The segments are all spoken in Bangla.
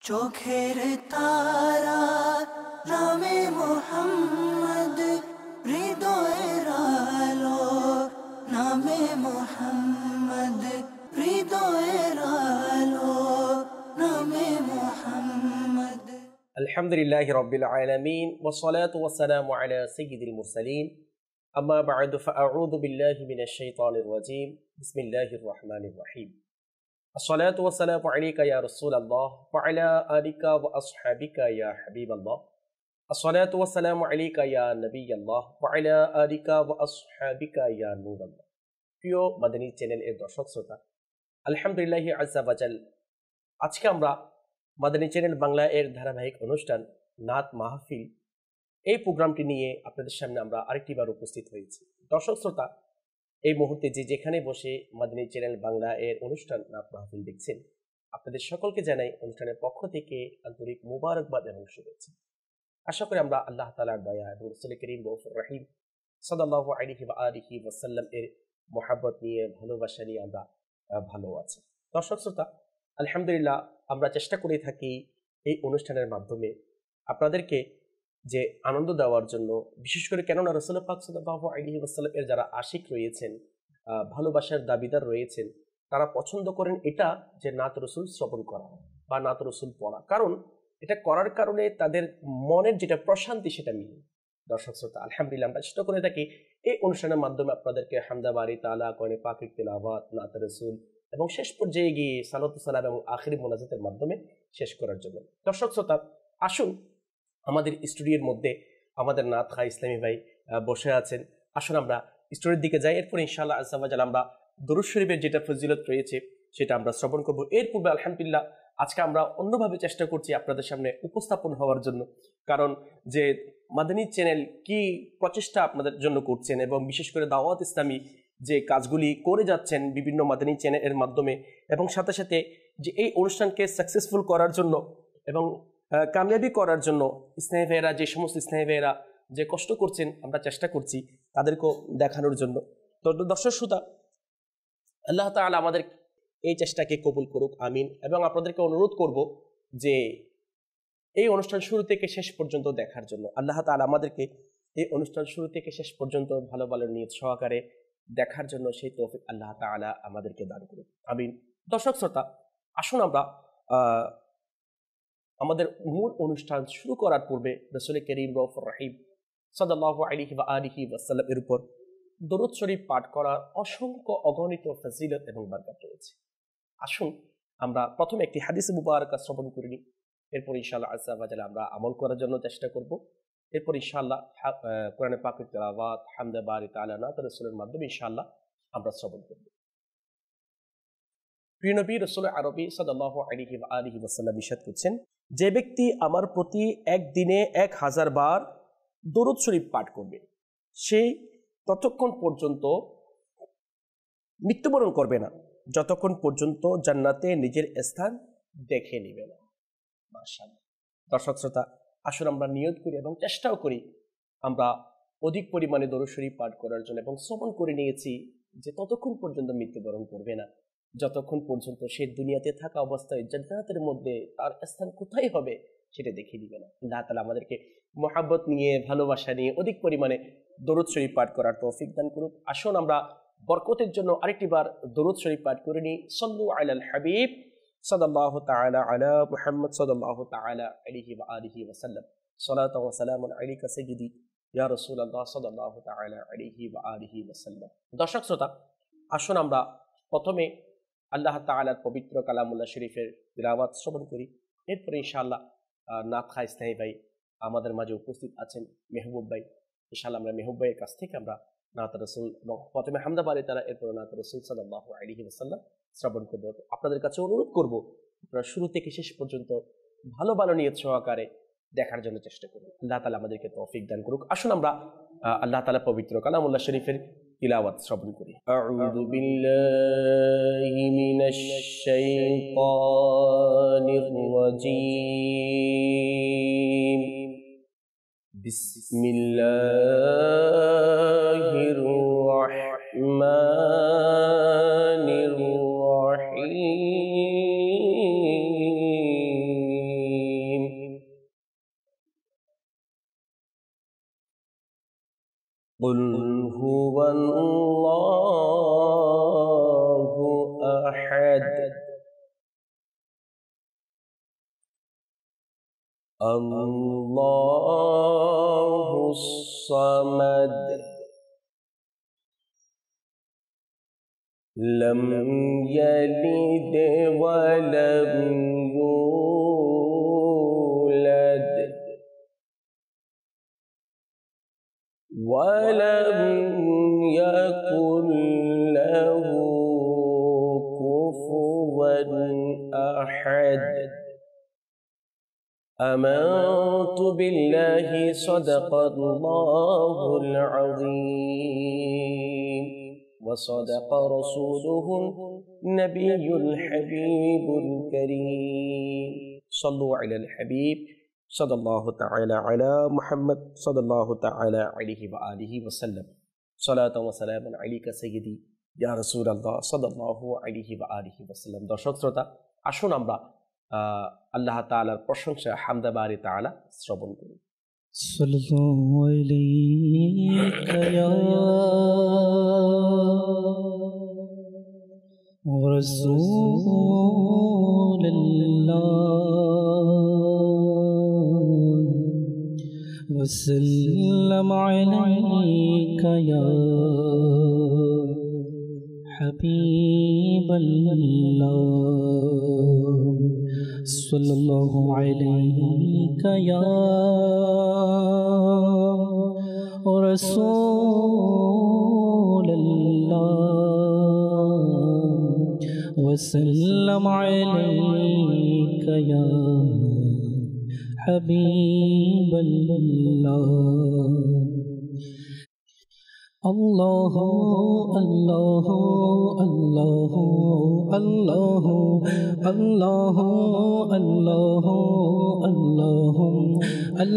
চোখের তারা নামে মোহাম্মদ, হৃদয়ের আলো নামে মোহাম্মদ, হৃদয়ের আলো নামে মোহাম্মদ। আলহামদুলিল্লাহি রাব্বিল আলামিন ওয়াসসালাতু ওয়াসসালামু আলা সাইয়্যিদিল মুরসালিন আম্মা বা'দু ফাআউযু বিল্লাহি মিনাশ শাইতানির রাজীম বিসমিল্লাহির রহমানির রহিম আসসালাতু ওয়াসসালামু আলাইকা ইয়া রাসূলাল্লাহ ওয়া আলা আলিকা ওয়া আসহাবিকা ইয়া হাবিবাল্লাহ আসসালাতু ওয়াসসালামু আলাইকা ইয়া নবিয়াল্লাহ ওয়া আলা আলিকা ওয়া আসহাবিকা ইয়া নূরাল্লাহ। প্রিয় মাদানী চ্যানেল এর দর্শক শ্রোতা, আলহামদুলিল্লাহি আযজা ওয়া জাল, আজকে আমরা মাদানী চ্যানেল বাংলা এর ধারাবাহিক অনুষ্ঠান নাত মাহফিল এই প্রোগ্রামটি নিয়ে আপনাদের সামনে আমরা আরেকটিবার উপস্থিত হয়েছি। দর্শক শ্রোতা, এই মুহূর্তে যে যেখানে বসে মাদানী চ্যানেল বাংলা এর অনুষ্ঠান নাত মাহফিল দেখছেন, আপনাদের সকলকে জানাই অনুষ্ঠানের পক্ষ থেকে আন্তরিক মুবারকবাদ এবং শুভেচ্ছা। আশা করি আমরা আল্লাহ তাআলার দয়া এবং রাসূল করিম গফুর রহিম সাল্লাল্লাহু আলাইহি ওয়া আলিহি ওয়াসাল্লাম এর মহব্বত নিয়ে, ভালোবাসা নিয়ে আমরা ভালো আছি। দর্শক শ্রোতা, আলহামদুলিল্লাহ, আমরা চেষ্টা করে থাকি এই অনুষ্ঠানের মাধ্যমে আপনাদেরকে যে আনন্দ দেওয়ার জন্য, বিশেষ করে কেননা রাসূল পাক সাল্লাল্লাহু আলাইহি ওয়াসাল্লাম এর যারা আশিক রয়েছেন, ভালোবাসার দাবিদার রয়েছেন, তারা পছন্দ করেন এটা যে নাত রাসূল শ্রবণ করা বা নাত রাসূল পড়া, কারণ এটা করার কারণে তাদের মনের যেটা প্রশান্তি সেটা মিলে। দর্শক শ্রোতা, আলহামদুলিল্লাহ, আমরা চেষ্টা করে থাকি এই অনুষ্ঠানের মাধ্যমে আপনাদেরকে হামদা বারি তাআলা, কোরআনে পাকের তিলাওয়াত, নাত রাসূল এবং শেষ পর্যায়ে গিয়ে সালাতু সালাম এবং আখিরি মোনাজাতের মাধ্যমে শেষ করার জন্য। দর্শক শ্রোতা, আসুন আমাদের স্টুডিওর মধ্যে আমাদের নাত খা ইসলামী ভাই বসে আছেন। আসুন আমরা স্টুডিওর দিকে যাই, এরপর ইনশাআল্লাহ আযজা ওয়া জাল আমরা দরুদ শরীফের যেটা ফজিলত রয়েছে সেটা আমরা শ্রবণ করব। এর পূর্বে আলহামদুলিল্লাহ আজকে আমরা অন্যভাবে চেষ্টা করছি আপনাদের সামনে উপস্থাপন হওয়ার জন্য, কারণ যে মাদানী চ্যানেল কি প্রচেষ্টা আপনাদের জন্য করছেন এবং বিশেষ করে দাওয়াত ইসলামী যে কাজগুলি করে যাচ্ছেন বিভিন্ন মাদানী চ্যানেলের মাধ্যমে, এবং সাথে সাথে যে এই অনুষ্ঠানকে সাকসেসফুল করার জন্য এবং কামিয়াবি করার জন্য ইসলামী ভাইয়েরা, যে সমস্ত ইসলামী ভাইয়েরা যে কষ্ট করছেন, আমরা চেষ্টা করছি তাদেরকেও দেখানোর জন্য। তো দর্শক শ্রোতা, আল্লাহ তাআলা আমাদের এই চেষ্টাকে কবুল করুক, আমিন। এবং আপনাদেরকে অনুরোধ করব যে এই অনুষ্ঠান শুরু থেকে শেষ পর্যন্ত দেখার জন্য। আল্লাহ তাআলা আমাদেরকে এই অনুষ্ঠান শুরু থেকে শেষ পর্যন্ত ভালো ভালো নিয়ত সহকারে দেখার জন্য সেই তৌফিক আল্লাহ তাআলা আমাদেরকে দান করুন, আমিন। দর্শক শ্রোতা, আসুন আমরা আমাদের মূল অনুষ্ঠান শুরু করার পূর্বে রাসূল করিম গফুর রহিম সাল্লাল্লাহু আলাইহি ওয়া আলিহি ওয়াসাল্লাম এর উপর দরুদ শরীফ পাঠ করার অসংখ্য অগণিত ফজিলত এবং বরকত রয়েছে। আসুন আমরা প্রথমে একটি হাদিস মুবারক শ্রবণ করে নিই, এরপর ইনশাআল্লাহ আযজা ওয়া জাল আমরা আমল করার জন্য চেষ্টা করব। এরপর ইনশাআল্লাহ কোরআনে পাকের তিলাওয়াত, হামদে বারি তাআলা, নাত রাসূলের মাধ্যমে ইনশাআল্লাহ আমরা শ্রবণ করব। প্রিয় নবী রাসূল আরবি সাল্লাল্লাহু আলাইহি ওয়া আলিহি ওয়াসাল্লাম ইরশাদ করছেন, যে ব্যক্তি আমার প্রতি একদিনে 1000 বার দরুদ শরীফ পাঠ করবে, সে ততক্ষণ পর্যন্ত মৃত্যুবরণ করবে না যতক্ষণ পর্যন্ত জান্নাতে নিজের স্থান দেখে নিবে না। মাশাআল্লাহ। দর্শক শ্রোতা, আসুন আমরা নিয়ত করি এবং চেষ্টাও করি আমরা অধিক পরিমাণে দরুদ শরীফ পাঠ করার জন্য, এবং শ্রবণ করে নিয়েছি যে ততক্ষণ পর্যন্ত মৃত্যুবরণ করবে না যতক্ষণ পর্যন্ত সে দুনিয়াতে থাকা অবস্থায় জান্নাতের মধ্যে তার স্থান কোথায় হবে সেটা দেখে দিবে না। আল্লাহ তাআলা আমাদেরকে মহব্বত নিয়ে, ভালোবাসা নিয়ে অধিক পরিমাণে দরুদ শরীফ পাঠ করার তৌফিক দান করুন। আসুন আমরা বরকতের জন্য আরেকটি বার দরুদ শরীফ পাঠ করে নিই। সাল্লু আলাল হাবিব সাল্লাল্লাহু তাআলা আলা মুহাম্মদ সাল্লাল্লাহু তাআলা আলাইহি ওয়া আলিহি ওয়া সাল্লাম। সালাতু ওয়া সালামুন আলাইকা সাইয়্যিদি ইয়া রাসূলুল্লাহ সাল্লাল্লাহু তাআলা আলাইহি ওয়া আলিহি ওয়া সাল্লাম। দর্শক শ্রোতা, আসুন আমরা প্রথমে আল্লাহ তাআলার পবিত্র কালামুল্লাহ শরীফের তিলাওয়াত শ্রবণ করি। এরপরে ইনশাআল্লাহ নাত খা ইসলামী ভাই আমাদের মাঝে উপস্থিত আছেন, মেহবুব ভাই। ইনশাআল্লাহ আমরা মেহবুব ভাইয়ের কাছ থেকে আমরা নাত রাসূল এবং প্রথমে হামদা বারি তাআলা, এরপর নাত রাসূল সাল্লাল্লাহু আলাইহি ওয়াসাল্লাম শ্রবণ করব। আপনাদের কাছে অনুরোধ করব আপনারা শুরু থেকে শেষ পর্যন্ত ভালো ভালো নিয়ত সহকারে দেখার জন্য চেষ্টা করুন। আল্লাহ তাআলা আমাদেরকে তৌফিক দান করুক। আসুন আমরা আল্লাহ তাআলা পবিত্র কালামুল্লাহ শরীফের তিলাওয়াত শ্রবণ করি। আউযু বিল্লাহি মিনাশ শাইতানির রাজীম। বিসমিল্লাহির রাহমানির রাহিম। قل هو الله أحد الله الصمد لم يلد ولم يولد ولم يكن له كفوا أحد آمنت بالله صدق الله العظيم وصدق رسوله النبي الحبيب الكريم صلوا على الحبيب صلى الله تعالى على محمد صلى الله تعالى عليه وآله وسلم صلاة وسلام عليك سيدي يا رسول الله صلى الله عليه وآله وسلم দর্শক শ্রোতা আসুন আমরা আল্লাহ তাআলার প্রশংসা হামদে বারি তাআলা শ্রবণ করি সাল্লাল্লাহু আলাইকা ইয়া রাসূলুল্লাহ ওয়াসাল্লাম আলাইকা ইয়া হাবিবাল্লাহ সাল্লাল্লাহু আলাইকা ইয়া রাসূলুল্লাহ ওয়াসাল্লাম আলাইকা ইয়া হাবিবাল্লাহ الله الله الله الله الله الله الله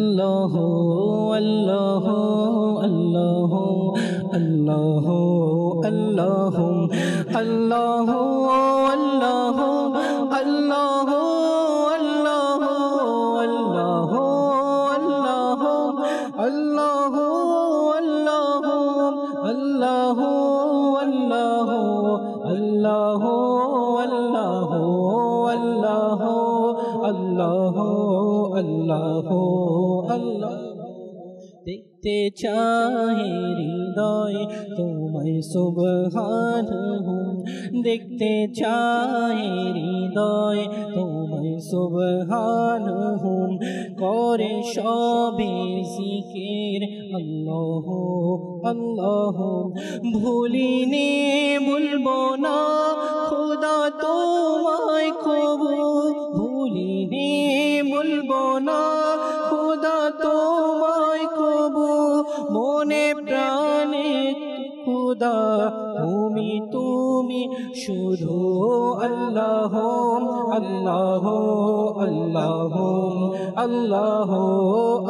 الله الله الله الله الله الله الله দেখতে চাহে হৃদয় তোমায় সুবহানাহু দেখতে চাহে হৃদয় তোমায় সুবহানাহু করে সবে জিকির আল্লাহ আল্লাহ ভুলিনি ভুলবো না খোদা তোমায় কবু ভুলিনি ভুলবো না খোদা তোমায় কবু মনে প্রাণে খোদা তুমি তুমি শুধু আল্লাহ আল্লাহ আল্লাহ আল্লাহ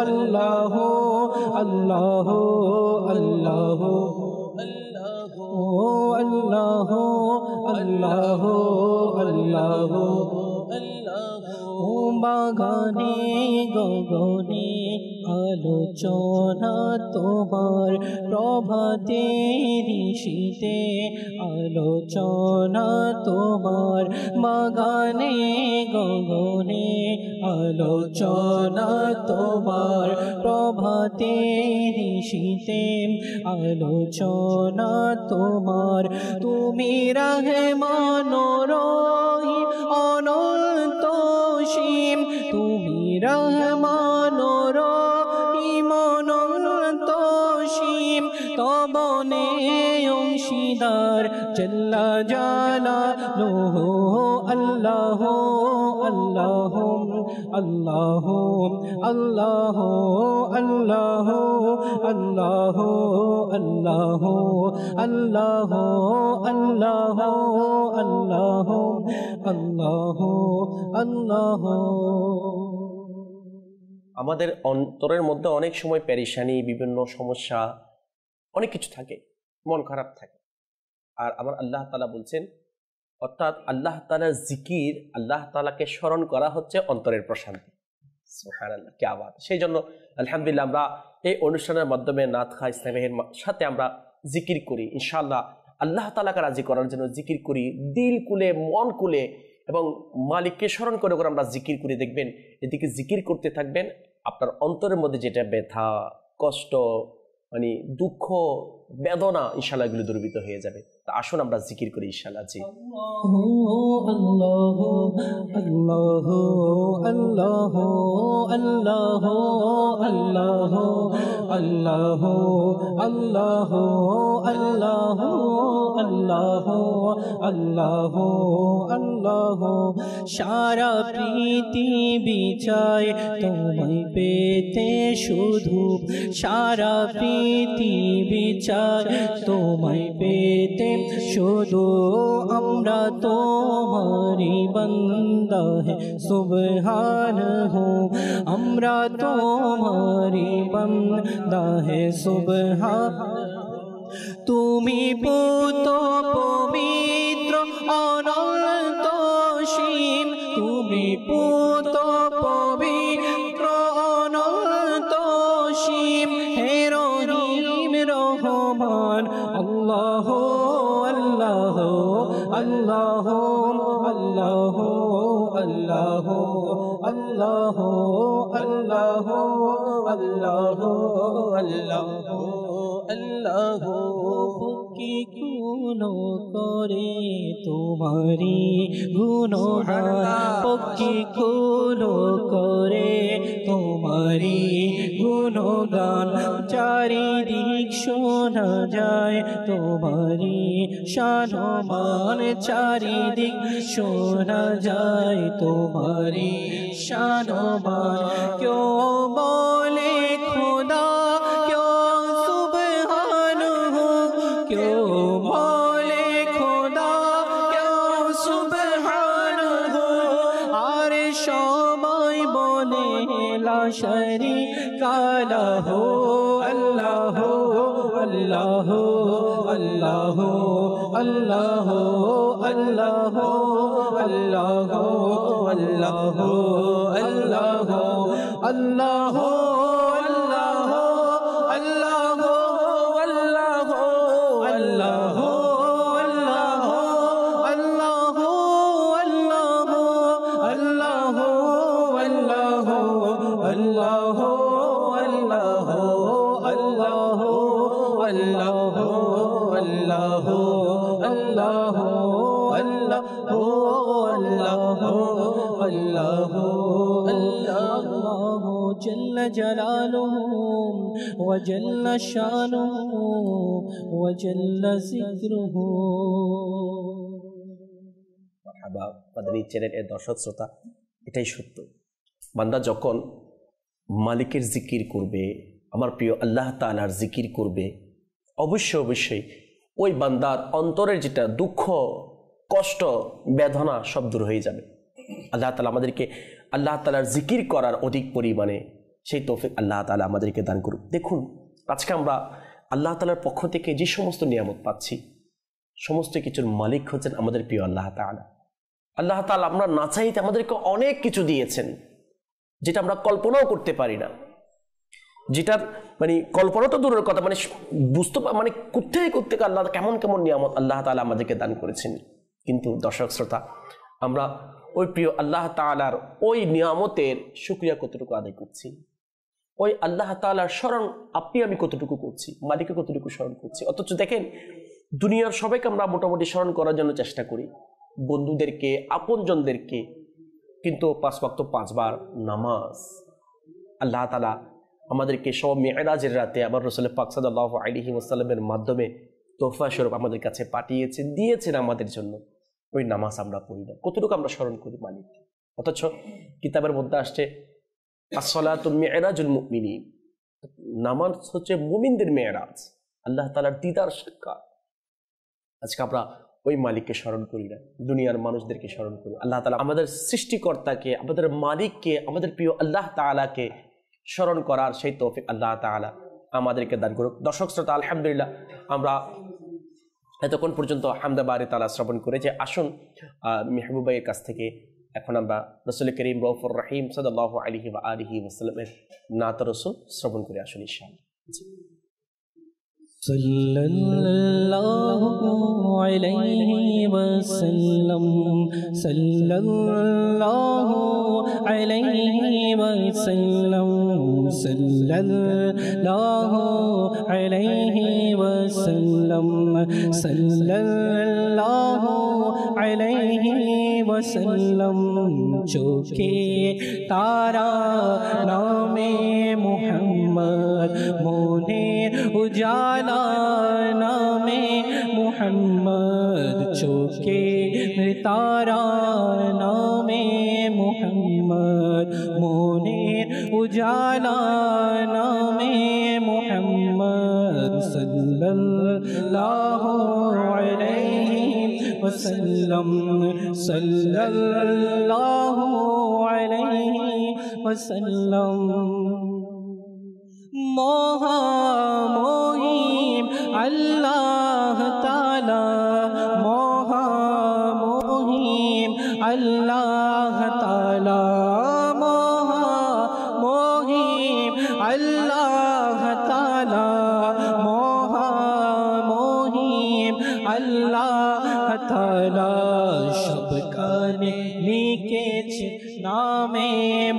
আল্লাহ আল্লাহ আল্লাহ আল্লাহ আল্লাহ আল্লাহ বাগানে গগনে আলোচনা তোমার প্রভাতে ঋষিতে আলোচনা তোমার বাগানে গগনে আলোচনা তোমার প্রভাতে ঋষিতে আলোচনা তোমার তুমি রহমান রহিম অনন্ত সীম তুমি রহমান রহিম অনন্ত সীম তবনে অংশীদার জাল্লা জালালুহু আল্লাহ আল্লাহ আল্লাহ আল্লাহ আল্লাহ আল্লাহ আল্লাহ আল্লাহ আল্লাহ আল্লাহ আল্লাহ আল্লাহ। আমাদের অন্তরের মধ্যে অনেক সময় পেরেশানি, বিভিন্ন সমস্যা, অনেক কিছু থাকে, মন খারাপ থাকে। আর আমার আল্লাহ তাআলা বলছেন, অর্থাৎ আল্লাহ তাআলার জিকির, আল্লাহ তাআলাকে স্মরণ করা হচ্ছে অন্তরের প্রশান্তি। সুবহানাল্লাহ, কি আওয়াজ! সেই জন্য আলহামদুলিল্লাহ আমরা এই অনুষ্ঠানের মাধ্যমে নাত খা ইসলামের সাথে আমরা জিকির করি। ইনশাআল্লাহ আল্লাহ তাআলাকে রাজি করার জন্য জিকির করি, দিল কুলে মন কুলে এবং মালিককে স্মরণ করে করে আমরা জিকির করে দেখবেন। এদিকে জিকির করতে থাকবেন, আপনার অন্তরের মধ্যে যেটা ব্যথা, কষ্ট, মানে দুঃখ, বেদনা, ইনশাআল্লাহ এগুলো দূরীভূত হয়ে যাবে। তা আসুন আমরা জিকির করি ইনশাআল্লাহ। জি, আল্লাহু আল্লাহু আল্লাহু আল্লাহু আল্লাহু আল্লাহু আল্লাহু আল্লাহু আল্লাহু আল্লাহু আল্লাহু সারা পৃথিবী চায় তোমায় পেতে শুধু, সারা পৃথিবী চায় তোমায় পেতে শুধু, আমরা তোমারি বান্দা হে সুবহানাহু, আমরা তোমারি বান্দা হে সুবহানাহু। তুমি পুত পবিত্র অনন্ত সীম, তুমি পুত পবিত্র অনন্ত সীম, হে রহিম রহমান। আল্লাহ আল্লাহ আল্লাহ আল্লাহ আল্লাহ আল্লাহ আল্লাহ আল্লাহ আল্লাহ আল্লাহ। কি গুণ করে তোমারি গুণগান, কি গুণ করে তোমারি গুণগান, চারিদিক শোনা যায় তোমারি শানমান, চারিদিক শোনা যায় তোমারি শানমান। কেউ বলে খোদা, কেউ সুবহানাহু, কেউ বলে খোদা, কেউ সুবহানাহু, আর সবাই বলে লা শারীকা লাহু। আল্লাহ আল্লাহ আল্লাহ আল্লাহ আল্লাহ আল্লাহ আল্লাহ আল্লাহ আল্লাহ جل جلاله وجل شانه وجل ذكره। মারহাবা মাদানী চ্যানেলের দর্শক শ্রোতা, এটাই সত্য। বান্দা যখন মালিকের জিকির করবে, আমার প্রিয় আল্লাহ তাআলার জিকির করবে, অবশ্যই অবশ্যই ওই বান্দার অন্তরের যেটা দুঃখ, কষ্ট, বেদনা সব দূর হয়ে যাবে। আল্লাহ তাআলা আমাদেরকে আল্লাহ তাআলার জিকির করার অধিক পরিমাণে সেই তৌফিক আল্লাহ তাআলা আমাদেরকে দান করুক। দেখুন, আজকে আমরা আল্লাহ তাআলার পক্ষ থেকে যে সমস্ত নিয়ামত পাচ্ছি, সমস্ত কিছুর মালিক হচ্ছেন আমাদের প্রিয় আল্লাহ তাআলা। আল্লাহ তাআলা আমরা না চাইতে আমাদেরকে অনেক কিছু দিয়েছেন, যেটা আমরা কল্পনাও করতে পারি না, যেটার মানে কল্পনা তো দূরের কথা, মানে বুঝতে মানে কোত্থেকে আল্লাহ কেমন কেমন নিয়ামত আল্লাহ তাআলা আমাদেরকে দান করেছেন। কিন্তু দর্শক শ্রোতা, আমরা ওই প্রিয় আল্লাহ তাআলার ওই নিয়ামতের শুকরিয়া কতটুকু আদায় করছি, ওই আল্লাহ তাআলার স্মরণ আপনি আমি কতটুকু করছি, মালিককে কতটুকু স্মরণ করছি। অথচ দেখেন, দুনিয়ার সবাইকে আমরা মোটামুটি স্মরণ করার জন্য চেষ্টা করি, বন্ধুদেরকে, আপনজনদেরকে, কিন্তু 5 ওয়াক্ত 5 বার নামাজ আল্লাহ তাআলা আমাদেরকে সব মেরাজের রাতে আবার রাসূল পাক সাল্লাল্লাহু আলাইহি ওয়াসাল্লামের মাধ্যমে তোহফা স্বরূপ আমাদের কাছে পাঠিয়েছেন, দিয়েছেন আমাদের জন্য। ওই নামাজ আমরা পড়ি না, কতটুকু আমরা স্মরণ করি মালিক। অথচ কিতাবের মধ্যে আসছে আসসালাতু মিরাজুল মুমিনিন, নামাজ হচ্ছে মুমিনদের মেরাজ, আল্লাহ তাআলার দিদার সাক্ষাৎ। আজকে আমরা ওই মালিককে স্মরণ করি না, দুনিয়ার মানুষদেরকে স্মরণ করি। আল্লাহ তাআলা আমাদের সৃষ্টিকর্তাকে, আমাদের মালিককে, আমাদের প্রিয় আল্লাহ তাআলাকে স্মরণ করার সেই তৌফিক আল্লাহ তাআলা আমাদেরকে দান করুক। দর্শক শ্রোতা, আলহামদুলিল্লাহ আমরা এতক্ষণ পর্যন্ত হামদা বারি তাআলা শ্রবণ করে যে আসুন মেহবুব ভাইয়ের কাছ থেকে এখন আমরা রাসূল করিম রউফুর রহিম সাল্লাল্লাহু আলাইহি ওয়া আলিহি ওয়াসাল্লামের নাত রাসূল শ্রবণ করে আসুন ইনশাআল্লাহ। सल्लल्लाहु अलैहि वसल्लम सल्लल्लाहु अलैहि वसल्लम सल्लल्लाहु अलैहि वसल्लम सल्लल्लाहु अलैहि वसल्लम चौके तारा नामे मुहम्मद मोने उजाला नामे मुहम्मद चौके तारा नामे मुहम्मद मोने उजाला नामे मुहम्मद सल्लल्लाहु अलैहि वसल्लम सल्लल्लाहु अलैहि वसल्लम मोहा मोहिम अल्लाह ताला मोहा मोहिम अल्लाह ताला मोहा मोहिम अल्लाह ताला मोहा मोहिम अल्लाह ताला शब खाने लिखे नामे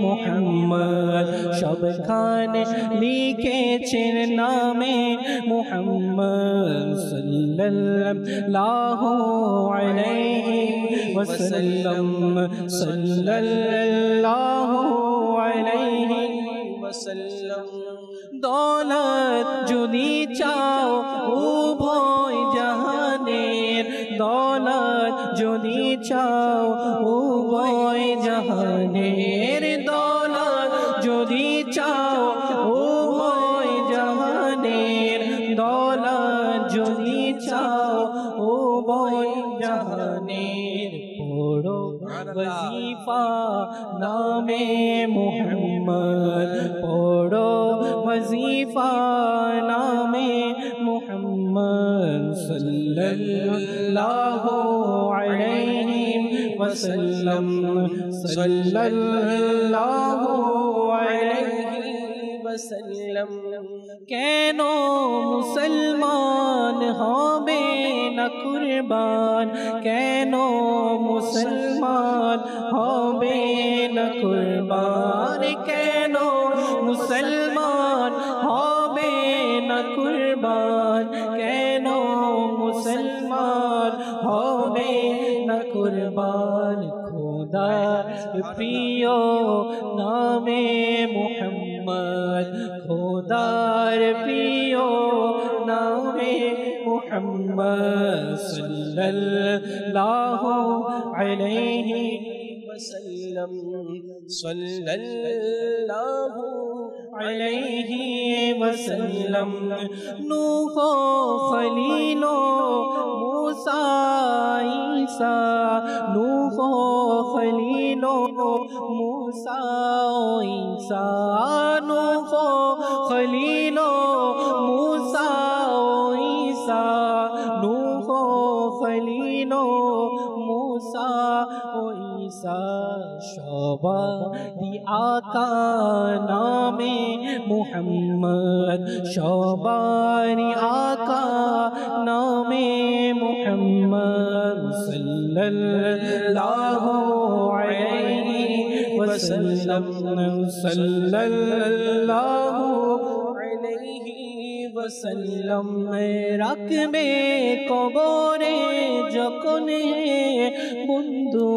मुहम्मद शब खाने लिखे नामे मुहम्मद सल्लल्लाहु अलैहि वसल्लम सल्लल्लाहु अलैहि वसल्लम दौलत जुदी चाओ उभय जहानेर दौलत जुदी चाओ उभय जहानेर दौलत जुदी चाओ उभय जहानेर दौलत जुदी चाओ उभय जहानेर पढ़ो वजीफा नामे मुहम्मद पढ़ो वजीफा नामे मुहम्मद सल्लल्लाहु अलैहि वसल्लम सल्लल्लाहु अलैहि वसल्लम केनो मुसलमान होबे न कुर्बान केनो मुसलमान होबे न कुर्बान केनो मुसलमान होबे न कुर्बान केनो मुसलमान होबे न कुर्बान खुदा प्रिय नामे मुहम्मद खुदार प्रिय नामे मुहम्मद सल्लल्लाहु अलैहि वसल्लम सल्लल्लाहु अलैहि वसल्लम नूह खलीलो मूसा ईसा नूह खलीलो मूसा ईसा नूह खलीलो मूसा ईसा नूह खलीलो मूसा ईसा शोभा दी आका नामे मुहम्मद शोबानी आका नामे मुहम्मद सल्लल्लाहु अलैहि वसल्लम सल्लल्लाहु अलैहि वसल्लम রাখবে কবরে যখন বন্ধু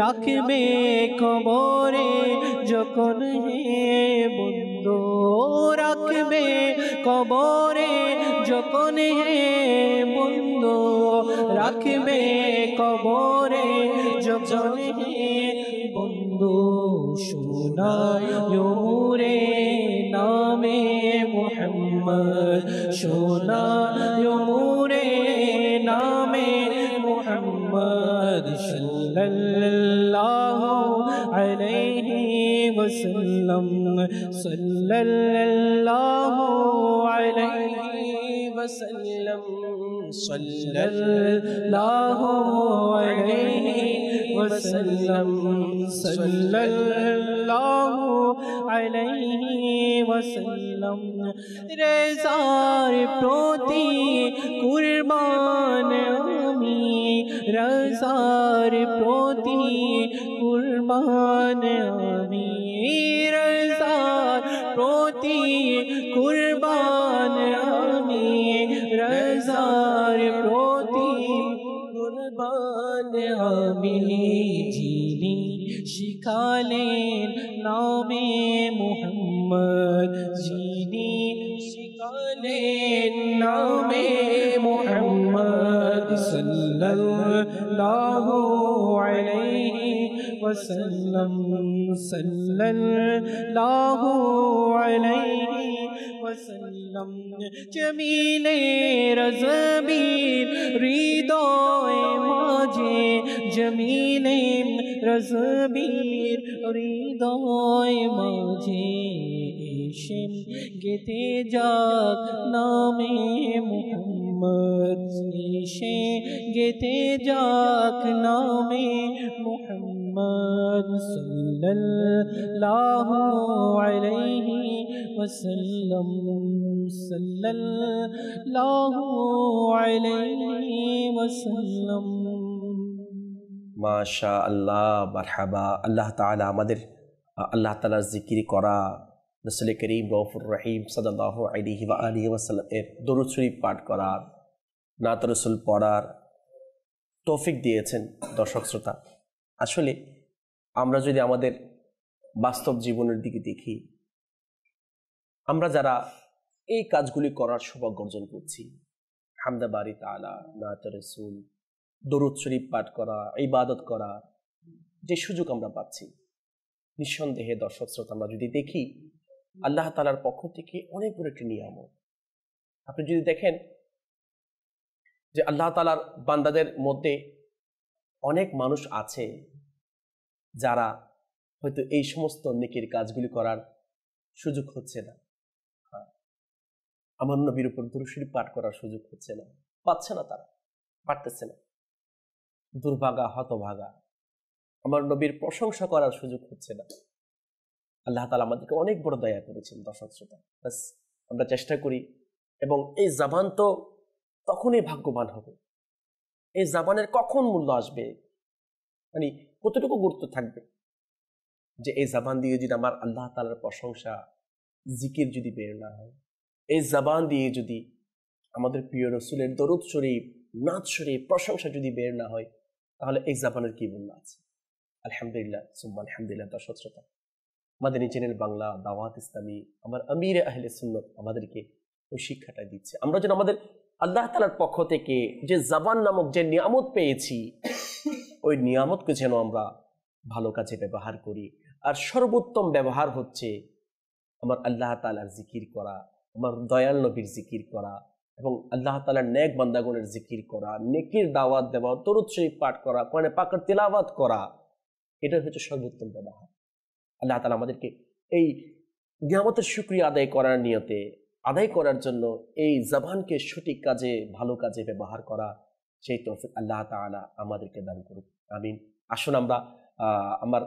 রাখবে কবরে যখন বন্ধু রাখবে কবরে যখন বন্ধু রাখবে কবরে যখন বন্ধু শোনায় মোরে নামে মুহাম্মদ শোনায় মোরে নামে মুহাম্মদ সাল্লাল্লাহু আলাইহি ওয়াসাল্লাম সাল্লাল্লাহু আলাইহি ওয়াসাল্লাম सल्लल्लाहु अलैहि वसल्लम सल्लल्लाहु अलैहि वसल्लम रज़ार प्रति कुर्बान आमी रज़ार प्रति कुर्बान आमी रज़ार प्रति कुर्बान आमी रज़ार प्रति कुर्बान आमी जीनी शिखालेन नामे मुहम्मद जीनी शिखालेन नामे मुहम्मद सल्लल्लाहु अलैहि वसल्लम सल्लल्लाहु अलैहि वसल्लम जमीले रज़बीर हृदय माजे जमीले रज़बीर हृदय माजे एशेम गेते जाक नामे मुहम्मद एशे गेते जाक नामे मुहम्मद सल्लल्लाहु अलैहि वसल्लम सल्लल्लाहु अलैहि वसल्लम। মাশাআল্লাহ, মারহাবা। আল্লাহ তাআলা আমাদের আল্লাহ তাআলার জিকির করা, রাসূল করিম গফুর রহিম সাল্লাল্লাহু আলাইহি ওয়া আলিহি ওয়াসাল্লাম এর দরুদ শরীফ পাঠ করার, নাত রাসূল পড়ার তৌফিক দিয়েছেন। দর্শক শ্রোতা, আসলে আমরা যদি আমাদের বাস্তব জীবনের দিকে দেখি, আমরা যারা এই কাজগুলি করার সৌভাগ্য অর্জন করছি, হামদা বারি তাআলা, নাত রাসূল, দরুদ শরীফ পাঠ করা, ইবাদত করা, যে সুযোগ আমরা পাচ্ছি, নিঃসন্দেহে দর্শক শ্রোতা আমরা যদি দেখি আল্লাহ তাআলার পক্ষ থেকে অনেক বড় একটি নিয়ামত। আপনি যদি দেখেন যে আল্লাহ তাআলার বান্দাদের মধ্যে অনেক মানুষ আছে যারা হয়তো এই সমস্ত নেকির কাজগুলি করার সুযোগ হচ্ছে না, আমার নবীর উপর দরুদ শরীফ পাঠ করার সুযোগ হচ্ছে না, পাচ্ছে না, তারা পারতেছে না, দুর্ভাগা, হতভাগা। আমার নবীর প্রশংসা করার সুযোগ হচ্ছে না। আল্লাহ তাআলা আমাদেরকে অনেক বড় দয়া করেছেন। দর্শক শ্রোতা, বাস আমরা চেষ্টা করি, এবং এই জবান তো তখনই ভাগ্যবান হবে, এই জবানের কখন মূল্য আসবে, মানে কতটুকু গুরুত্ব থাকবে, যে এই জবান দিয়ে যদি আমার আল্লাহ তাআলার প্রশংসা, জিকির যদি বের না হয়, এই জবান দিয়ে যদি আমাদের প্রিয় রাসূলের দরুদ শরীফ, নাত শরীফ, প্রশংসা যদি বের না হয়, তাহলে এই জবানের কি মূল্য আছে? আলহামদুলিল্লাহ সুবহান আলহামদুলিল্লাহ। দর্শক শ্রোতা, মাদানী চ্যানেল বাংলা, দাওয়াত ইসলামী, আমার আমির আহলে সুন্নাত আমাদেরকে ওই শিক্ষাটা দিচ্ছে। আমরা যেন আমাদের আল্লাহ তাআলার পক্ষ থেকে যে জবান নামক যে নিয়ামত পেয়েছি, ওই নিয়ামতকে যেন আমরা ভালো কাজে ব্যবহার করি। আর সর্বোত্তম ব্যবহার হচ্ছে আমার আল্লাহ তাআলার জিকির করা, আমার দয়াল নবীর জিকির করা, এবং আল্লাহ তাআলার নেক বান্দাগণের জিকির করা, নেকির দাওয়াত দেওয়া, দরুদ শরীফ পাঠ করা, কোরআনে পাকের তিলাওয়াত করা, এটা হচ্ছে সর্বোত্তম ব্যবহার। আল্লাহ তাআলা আমাদেরকে এই নিয়ামতের শুকরিয়া আদায় করার নিয়তে, আদায় করার জন্য এই জবানকে সঠিক কাজে, ভালো কাজে ব্যবহার করা, সেই তৌফিক আল্লাহ তাআলা আমাদেরকে দান করুক, আমিন। আসুন আমরা আমার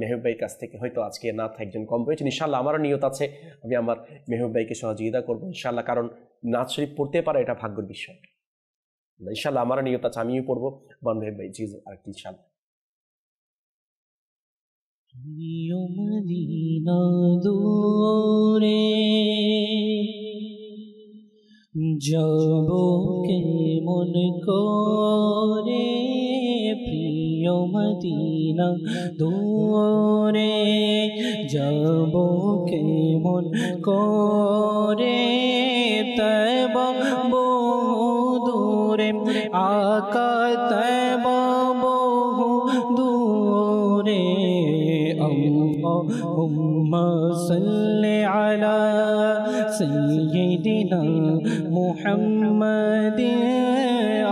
মেহবুব ভাইয়ের কাছ থেকে, হয়তো আজকে নাত একজন কম পেয়েছেন, ইনশাআল্লাহ আমারও নিয়ত আছে আমি আমার মেহবুব ভাইকে সহযোগিতা করবো ইনশাআল্লাহ, কারণ নাত শরীফ পড়তে পারে এটা ভাগ্যের বিষয়। ইনশাআল্লাহ আমারও নিয়ত আছে, আমিও পড়বো, বন মেহবুব ভাই জি আরেকটি ইনশাআল্লাহ। মদিনা দূরে যাব কেমন করে, প্রিয় মদিনা দূরে যাব কেমন করে, তব বহু দূরে আকা, তব বহু দূরে। আল্লাহুম্মা সাল্লি আলা সাইয়্যিদিনা মুহাম্মাদিন,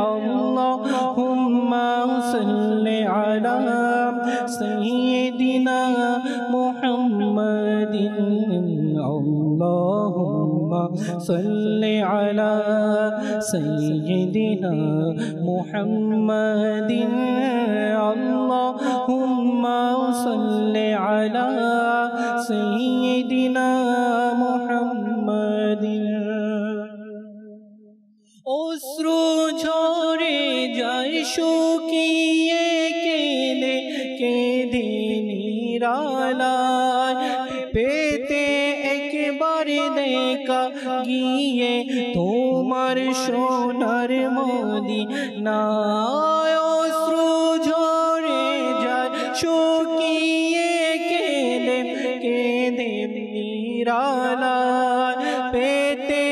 আল্লাহুম্মা সাল্লি আলা সাইয়্যিদিনা মুহাম্মাদিন, আল্লাহুম্মা صل على سيدنا محمد اللهم صل على سيدنا محمد অশ্রু ঝরে যায় শুকিয়ে কেঁদে কেঁদে নিরালায় পেতে একবার দেখা গিয়ে তোমার সোনার মদিনায় অশ্রু ঝরে যায় শুকিয়ে কেঁদে কেঁদে নিরালায় পেতে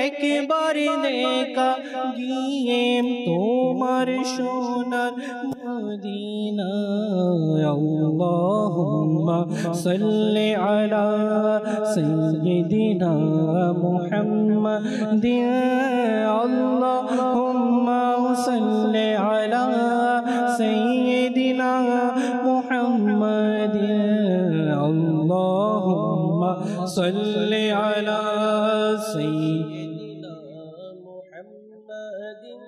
একবার দেখা গিয়ে তোমার সোনার মদিনা আল্লাহুম্মা সাল্লি আলা সাইয়্যিদিনা মুহাম্মাদিন আল্লাহুম্মা সাল্লি আলা সাইয়্যিদিনা মুহাম্মাদিন আল্লাহুম্মা সাল্লি আলা সাইয়্যিদিনা মুহাম্মাদিন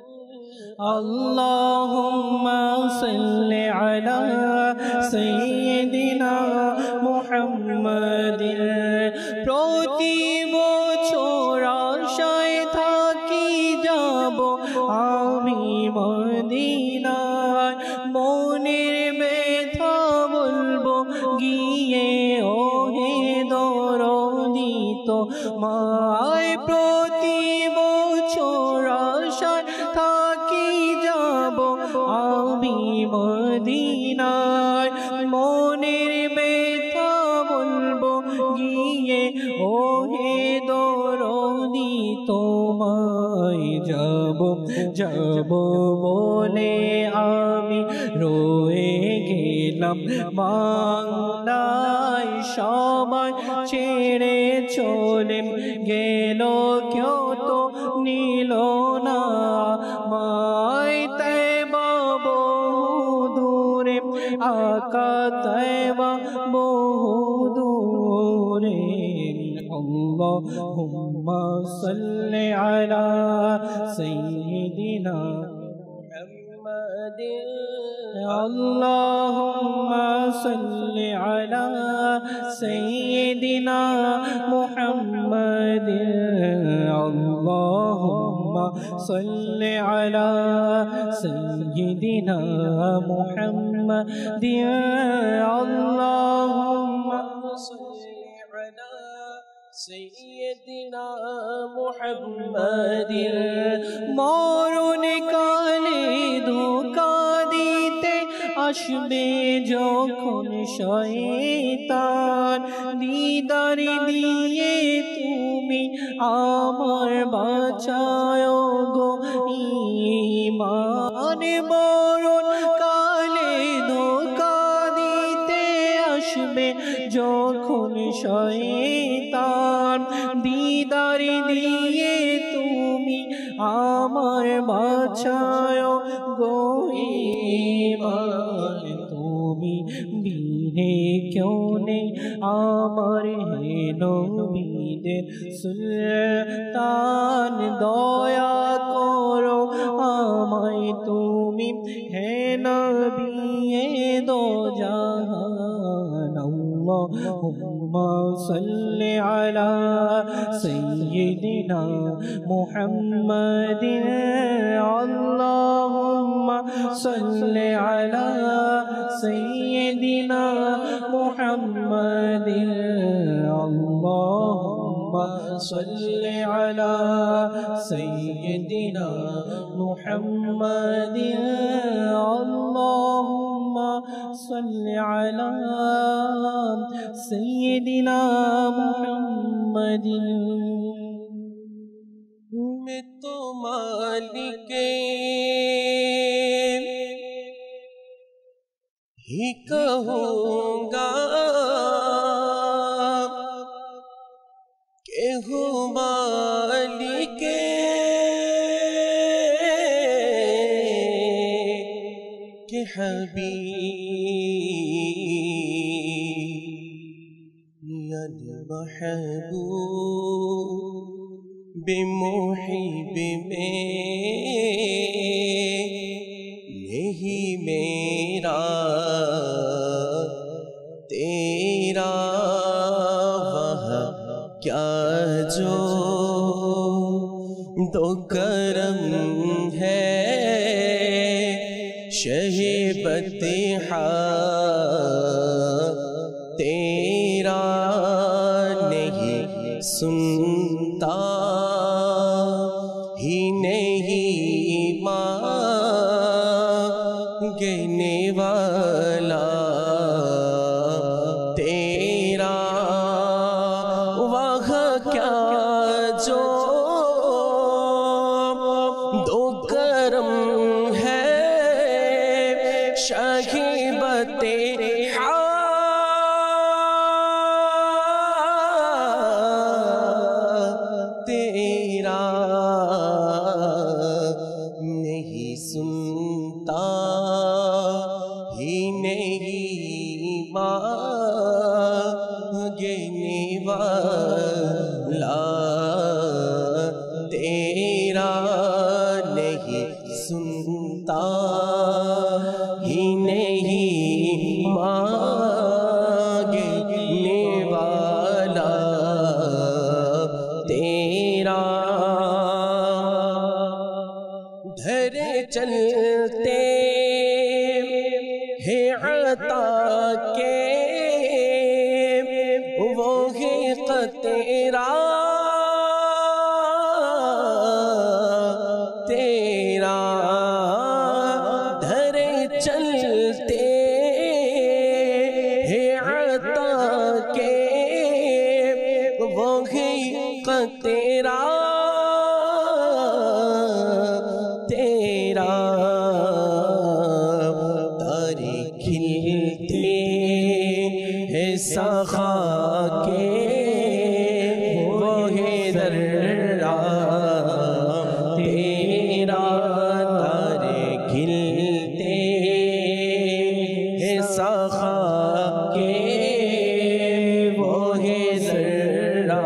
আল্লাহুম্মা সাল্লি আলা সাইয়্যিদিনা মুহাম্মাদিন প্রতি বছর আশায় থাকি যাব আমি মদিনায় মনের ব্যথা বলবো গিয়ে ওহে দরদি তোমায় প্রতি বছর আশায় থাকি যাব আমি মদিনায় মনের ব্যথা বলবো গিয়ে ওহে দরদি তোমায় যাব যাব বলে আমি রয়ে গেলাম বাংলায় সবাই ছেড়ে চলে গেল কেউ তো নিল না মায় তৈবা বহু দূরে আকা তৈবা বহু দূরে আল্লাহুম্মা সাল্লি আলা সাইয়্যিদিনা মুহাম্মাদিন আল্লাহুম্মা সাল্লি আলা সাইয়্যিদিনা মুহাম্মাদিন আল্লাহুম্মা সাল্লি আলা সাইয়্যিদিনা মুহাম্মাদিন আল্লাহুম্মা সাল্লি আলা سيدنا محمد মরণ কালে ধোঁকা দিতে আসবে যখন শয়তান দিদার দিয়ে তুমি আমার বাঁচাও গো ঈমান মরণ কালে ধোঁকা দিতে আসবে যখন শয়তান দিদার দিয়ে তুমি আমার বাঁচাও গো ঈমান তুমি বিনে কেউ নেই আমার হে নবীদের সুলতান দয়া করো আমায় তুমি হে নবী দো জাহান আল্লাহুম্মা সাল্লি আলা সাইয়্যিদিনা মুহাম্মাদিন আল্লাহুম্মা সাল্লি আলা সাইয়্যিদিনা মুহাম্মাদিন আল্লাহুম্মা সাল্লি আলা সাইয়্যিদিনা মুহাম্মাদিন আল্লাহুম্মা সাল্লি আলা সাইয়্যিদিনা মুহাম্মাদিন मैं तो मालिक ही कहूँगा के हूँ मालिक के हबीब महबूब बेमुहिब में नहीं मेरा तेरा वह क्या जो दो करम है शहीबतिहा तेरा नहीं सुनता ही नहीं मांगने वाला तेरा वह क्या जो दो करम है शहीबतिहा तेरा नहीं सुनता ही नहीं मांगने वाला तेरा नहीं सुनता ही नहीं मांगने वाला तेरा धरे चलते है अता के वो है तेरा तेरा धरे चलते है अता के वो है तेरा तेरा तारे खिलते हैं सखा के वो है दर्रा तेरा तारे खिलते हैं सखा के वो है दर्रा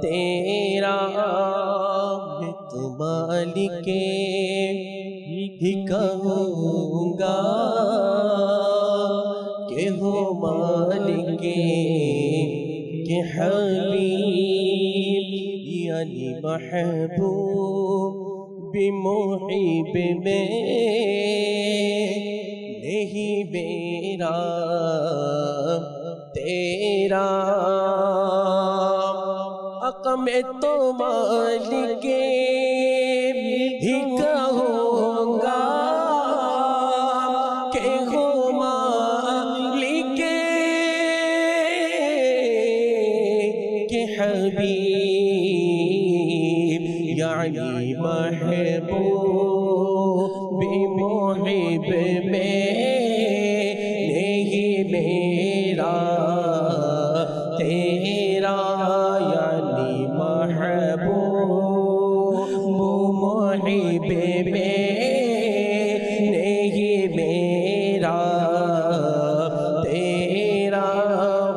तेरा मालिके ही कहूँगा के हो मालिके के हबीब यानी महबूब बेमुहिब में नहीं मेरा तेरा मैं तो मालिके ही कहूँगा के हो मालिके के हबीब यानी महबूब बेमुहिब में नहीं मेरा तेरा मुहिब में नहीं मेरा तेरा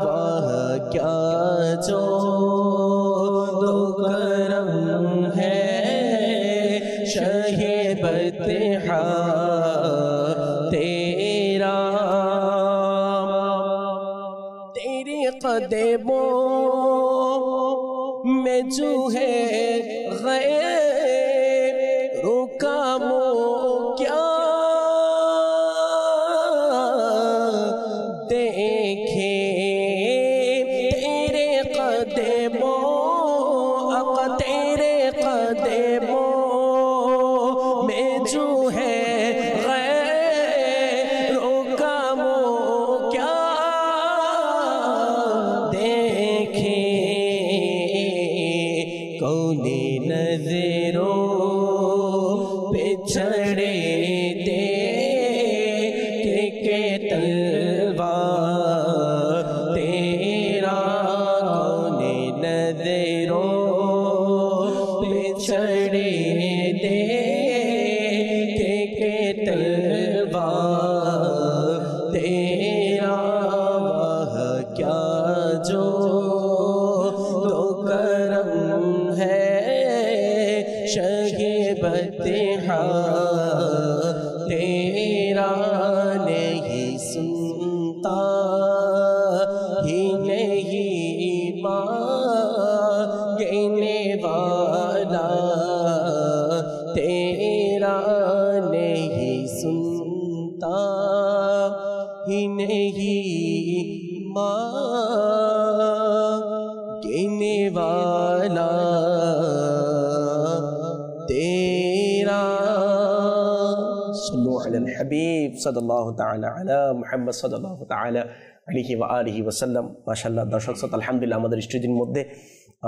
वह क्या जो दो करम है शहीबतिहा तेरा तेरे कदमों में जो है गैरों का मोह क्या देखे तेरे कदमों में जो है गैरों का मोह क्या देखे कौने नजरों पे चढ़े दे के तलवार तेरा कौने नजरों पे चढ़े दे के तलवार तेरा वह क्या जो तो करम है शहे बतिहा तेरा नहीं सुनता ही नहीं मांगने वाला तेरा नहीं सुनता ही नहीं मांगने वाला तेरा। सल्लु अलल हबीब सल्लल्लाहु ताला अला मुहम्मद सल्लल्लाहु ताला अलैहि व आलिहि वसल्लम। माशाআল্লাহ দর্শক শ্রোতা, আলহামদুলিল্লাহ আমাদের স্টুডিওর মধ্যে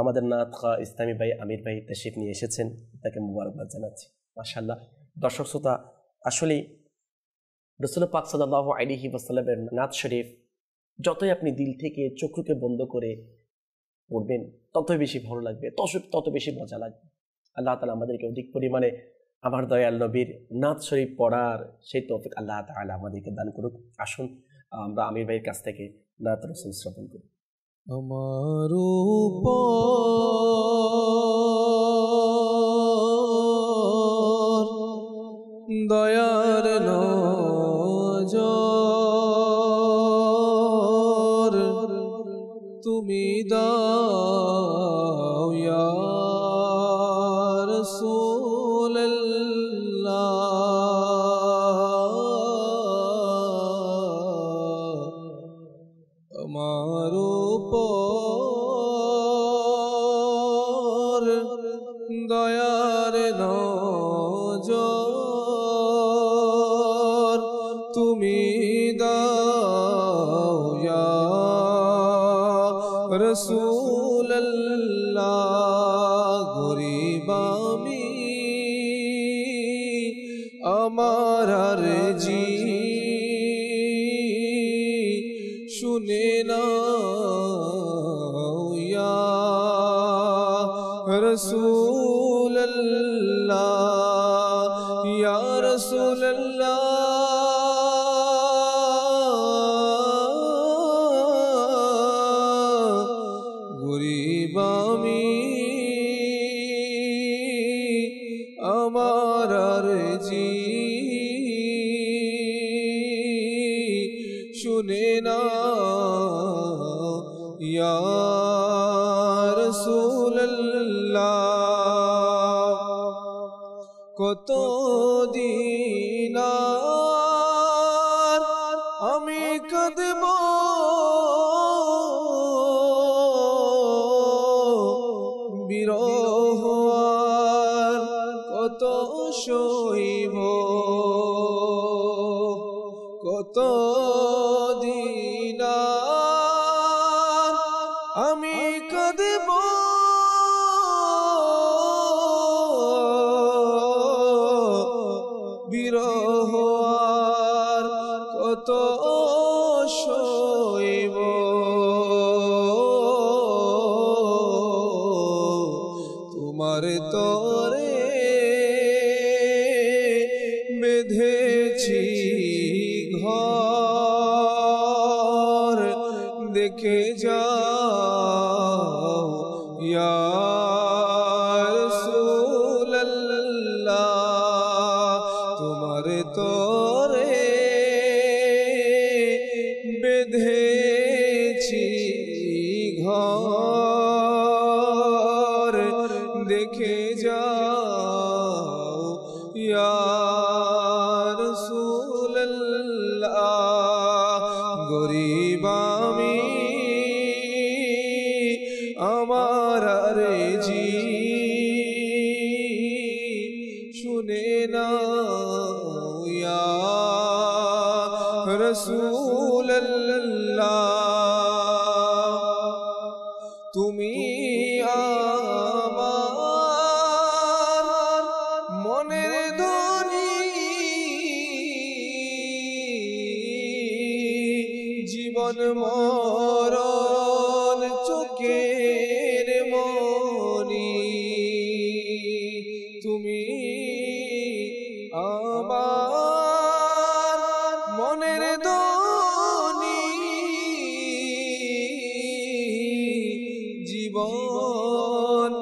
আমাদের নাত খা ইসলামী ভাই আমির ভাই তাশরিফ নিয়ে এসেছেন, তাকে মুবারকবাদ জানাচ্ছি। মাশাআল্লাহ দর্শক শ্রোতা, আসলে রাসূল পাক সাল্লাল্লাহু আলাইহি ওয়াসাল্লামের নাত শরীফ যতই আপনি দিল থেকে চক্ষুকে বন্ধ করে পড়বেন ততই বেশি ভালো লাগবে, তত বেশি মজা লাগবে। আল্লাহ তাআলা আমাদেরকে অধিক পরিমাণে আমার দয়াল নবীর নাত শরীফ পড়ার সেই তৌফিক আল্লাহ তাআলা আমাদেরকে দান করুক। আসুন আমরা আমির ভাইয়ের কাছ থেকে নাত রাসূল শ্রবণ করি। আমার উপর দয়ার নজর তুমি দাও ইয়া রাসূলুল্লাহ। আমার উপর দয়ার নজর তুমি দাও ইয়া রাসূলুল্লাহ। গরীব আমি আমার আরজি শুনে নাও ইয়া রাসূলুল্লাহ, ইয়া রাসূলুল্লাহ। গরীব আমি আমার আরজি শুনে নাও ইয়া রাসূলুল্লাহ। কত দিন আমি কাঁদব বিরহ আর কত সইব, কত দিন আমি কাঁদব বিরহ আর কত সইব। তোমার তরে বেঁধেছি ঘর, দেখে যাও ইয়া রাসূলুল্লাহ। তোমার তরে বেঁধেছি ঘর, দেখে যাও ইয়া রাসূলুল্লাহ। গরীব আমি আমার আরজি শুনে নাও ইয়া রাসূলুল্লাহ। তুমি আমার মনের ধ্বনি, জীবন মরণ চোখের মনি। তুমি আমার মনের ধ্বনি, জীবন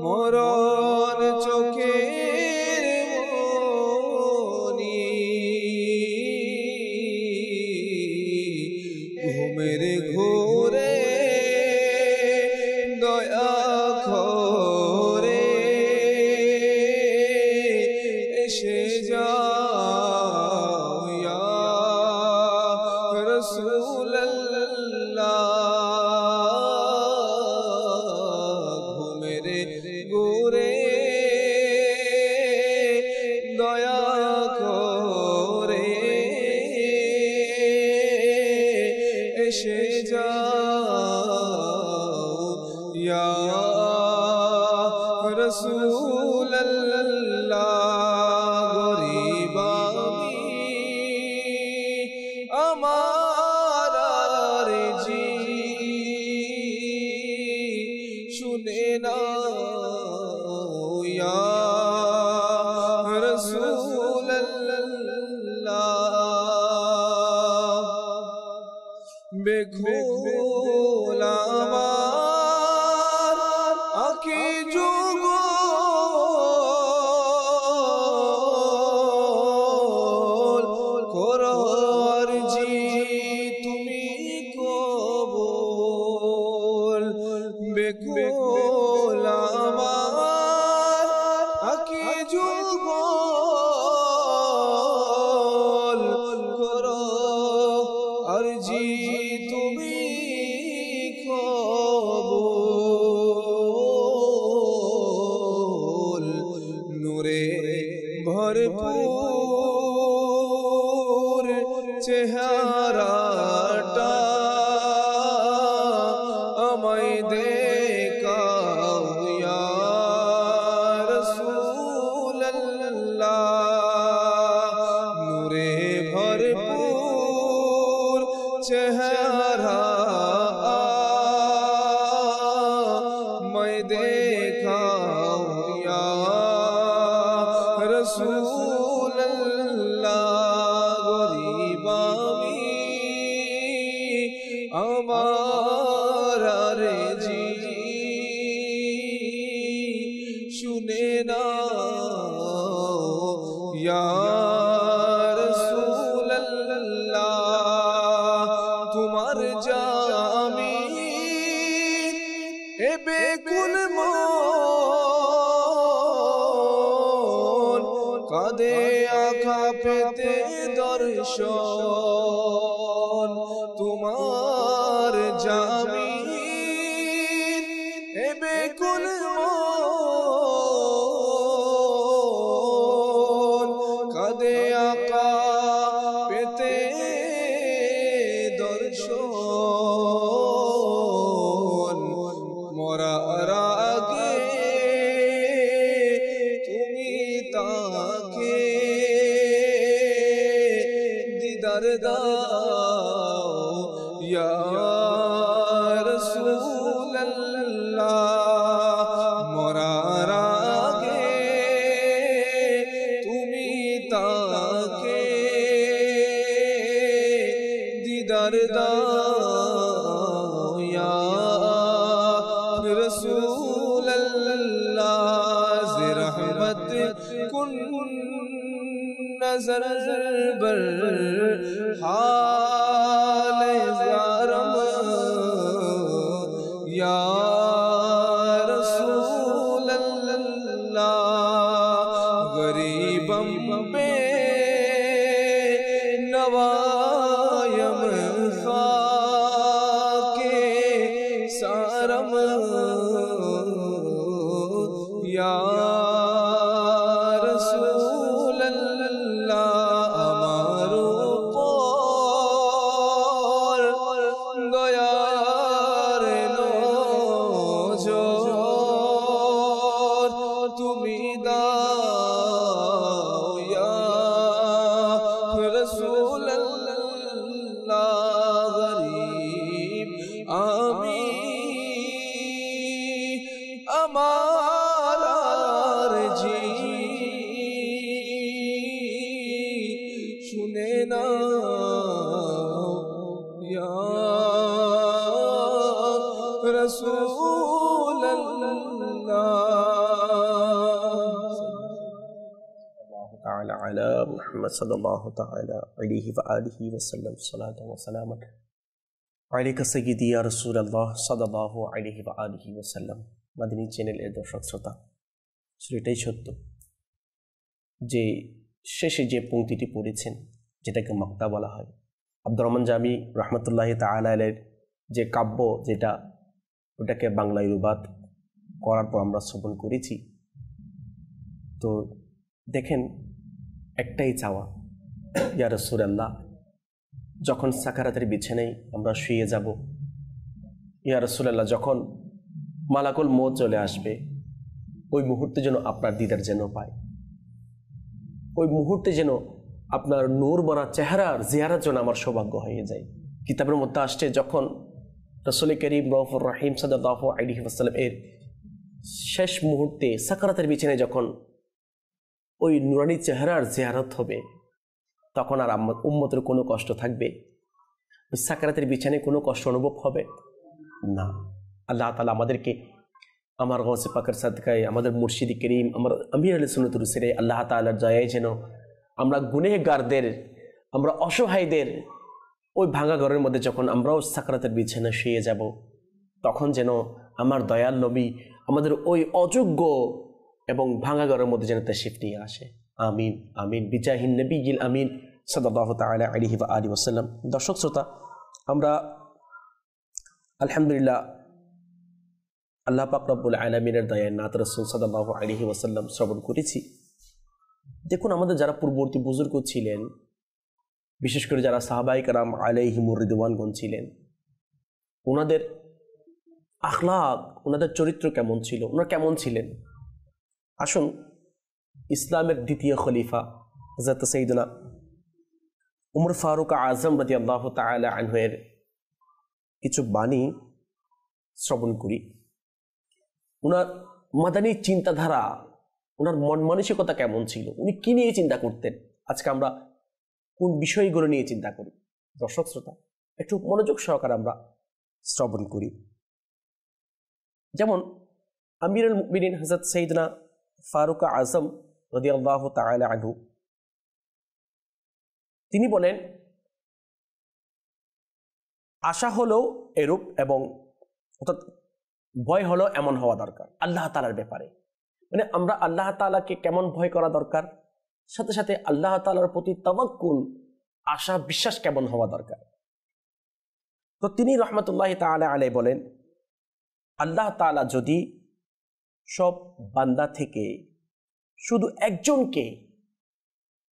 মরণ চোখের মনি ঘুমের ঘোরে দয়া করে এসে যাও ইয়া রাসূলুল্লাহ ঘুমের ঘোরে দয়া করে এসে যাও ইয়া রাসূলুল্লাহ গরীব আমি আমার আরজি শুনে নাও ইয়া রাসূলুল্লাহ বেখোল আমার আঁখি যুগল করো আরজি তুমি কবুল বেখোল আমার আঁখি যুগল করো আরজি তুমি কবুল নূরে ভরপুর চেহারাটা আমায় দেখাও ইয়া রাসূলুল্লাহ নূরে ভরপুর চেহারা আমায় দেখাও ইয়া রাসূলুল্লাহ গরীব আমি আমার আরজি শুনে নাও ইয়া রাসূলুল্লাহ তোমার জামিন এ বেকুল মন কাঁদে আঁখা পেতে দর্শন তোমার জামিন এ বেকুল মন কাঁদে আঁখা পেতে দর্শন মরার আগে তুমি তাকে দিদার দাও ইয়া রাসূলুল্লাহ মরার আগে তুমি তাকে দিদার দাও ইয়া রাসূলুল্লাহ জি রহমত কুন नजर बर हाल ज़ारम या रसूल अल्लाह गरीबम पे नवायम खाके सारम या তুমি দাও ইয়া রাসূলুল্লাহ গরীব আমি আমার আরজি শুনে নাও ইয়া রাসূল رسول الله تعالى على محمد صلى الله تعالى عليه وآله وسلم صلاة وسلاما عليك سيدي يا رسول الله صلى الله عليه وآله وسلم মাদানী চ্যানেলের দর্শক শ্রোতা, এটাই সত্য যে শেষে যে পংক্তিটি পড়েছেন, যেটাকে মাক্তা বলা হয়, আব্দুর রহমান জামি রহমতুল্লাহি তাআলা আলাইহির যে কাব্য, যেটা ওটাকে বাংলায় অনুবাদ করার পর আমরা শ্রবণ করেছি। তো দেখেন, একটাই চাওয়া, ইয়া রাসূলুল্লাহ, যখন সাকারাতের বিছানায় আমরা শুয়ে যাব, ইয়া রাসূলুল্লাহ, যখন মালাকুল মউত চলে আসবে, ওই মুহূর্তে যেন আপনার দিদার যেন পায়, ওই মুহূর্তে যেন আপনার নূর ভরা চেহারার জিয়ারত যেন আমার সৌভাগ্য হয়ে যায়। কিতাবের মধ্যে আসছে, যখন রাসূল করিম রউফুর রহিম সাল্লাল্লাহু আলাইহি ওয়াসাল্লাম এর শেষ মুহূর্তে সাকারাতের বিছানায় যখন ওই নুরানি চেহারার জিয়ারত হবে, তখন আর উম্মতের কোনো কষ্ট থাকবে? ওই সাকারাতের বিছানায় কোনো কষ্ট অনুভব হবে না। আল্লাহ তাআলা আমাদেরকে আমার গৌসে পাকের সাদকায়, আমাদের মুর্শিদ করিম, আমার আমির আহলে সুন্নাত ওয়াল জামাতের আল্লাহ তাআলার দয়ায় যেন আমরা গুনাহগারদের, আমরা অসহায়দের ওই ভাঙা ঘরের মধ্যে যখন আমরাও সাকারাতের বিছানায় শুয়ে যাব, তখন যেন আমার দয়াল নবী আমাদের ওই অযোগ্য এবং ভাঙা ঘরের মধ্যে যেন তাশরিফ নিয়ে আসে। আমিন আমিন বিজাহিন নবিয়িল আমিন সাল্লাল্লাহু তাআলা আলাইহি ওয়া আলিহি ওয়াসাল্লাম। দর্শক শ্রোতা, আমরা আলহামদুলিল্লাহ আল্লাহ পাক রব্বুল আলামিনের দয়ায় নাত রাসূল সাল্লাল্লাহু আলাইহি ওয়াসাল্লাম শ্রবণ করেছি। দেখুন, আমাদের যারা পূর্ববর্তী বুজুর্গ ছিলেন, বিশেষ করে যারা সাহাবায়ে কেরাম আলাইহিমুর রিদওয়ানগণ ছিলেন, ওনাদের আখলাক, ওনাদের চরিত্র কেমন ছিল, ওনারা কেমন ছিলেন? আসুন, ইসলামের দ্বিতীয় খলিফা হযরত সাইয়্যিদুনা উমর ফারুক আযম রাদিয়াল্লাহু তাআলা আনহু এর কিছু বাণী শ্রবণ করি। ওনার মাদানী চিন্তাধারা, ওনার মন মানসিকতা কেমন ছিল, উনি কি নিয়ে চিন্তা করতেন, আজকে আমরা কোন বিষয়গুলো নিয়ে চিন্তা করি। দর্শক শ্রোতা, একটু মনোযোগ সহকারে আমরা শ্রবণ করি। যেমন আমিরুল মুমিনিন হযরত সাইয়্যিদনা ফারুক আযম রাদিয়াল্লাহু তাআলা আনহু, তিনি বলেন, আশা হলো এরূপ এবং অর্থাৎ ভয় হলো এমন হওয়া দরকার আল্লাহ তাআলার ব্যাপারে। মানে আমরা আল্লাহ তাআলাকে কেমন ভয় করা দরকার, সাথে সাথে আল্লাহ তাআলার প্রতি তাওয়াক্কুল, আশা বিশ্বাস কেমন হওয়া দরকার। তো তিনি রহমতুল্লাহি তাআলা আলাইহি বলেন, আল্লাহ তাআলা যদি সব বান্দা থেকে শুধু একজনকে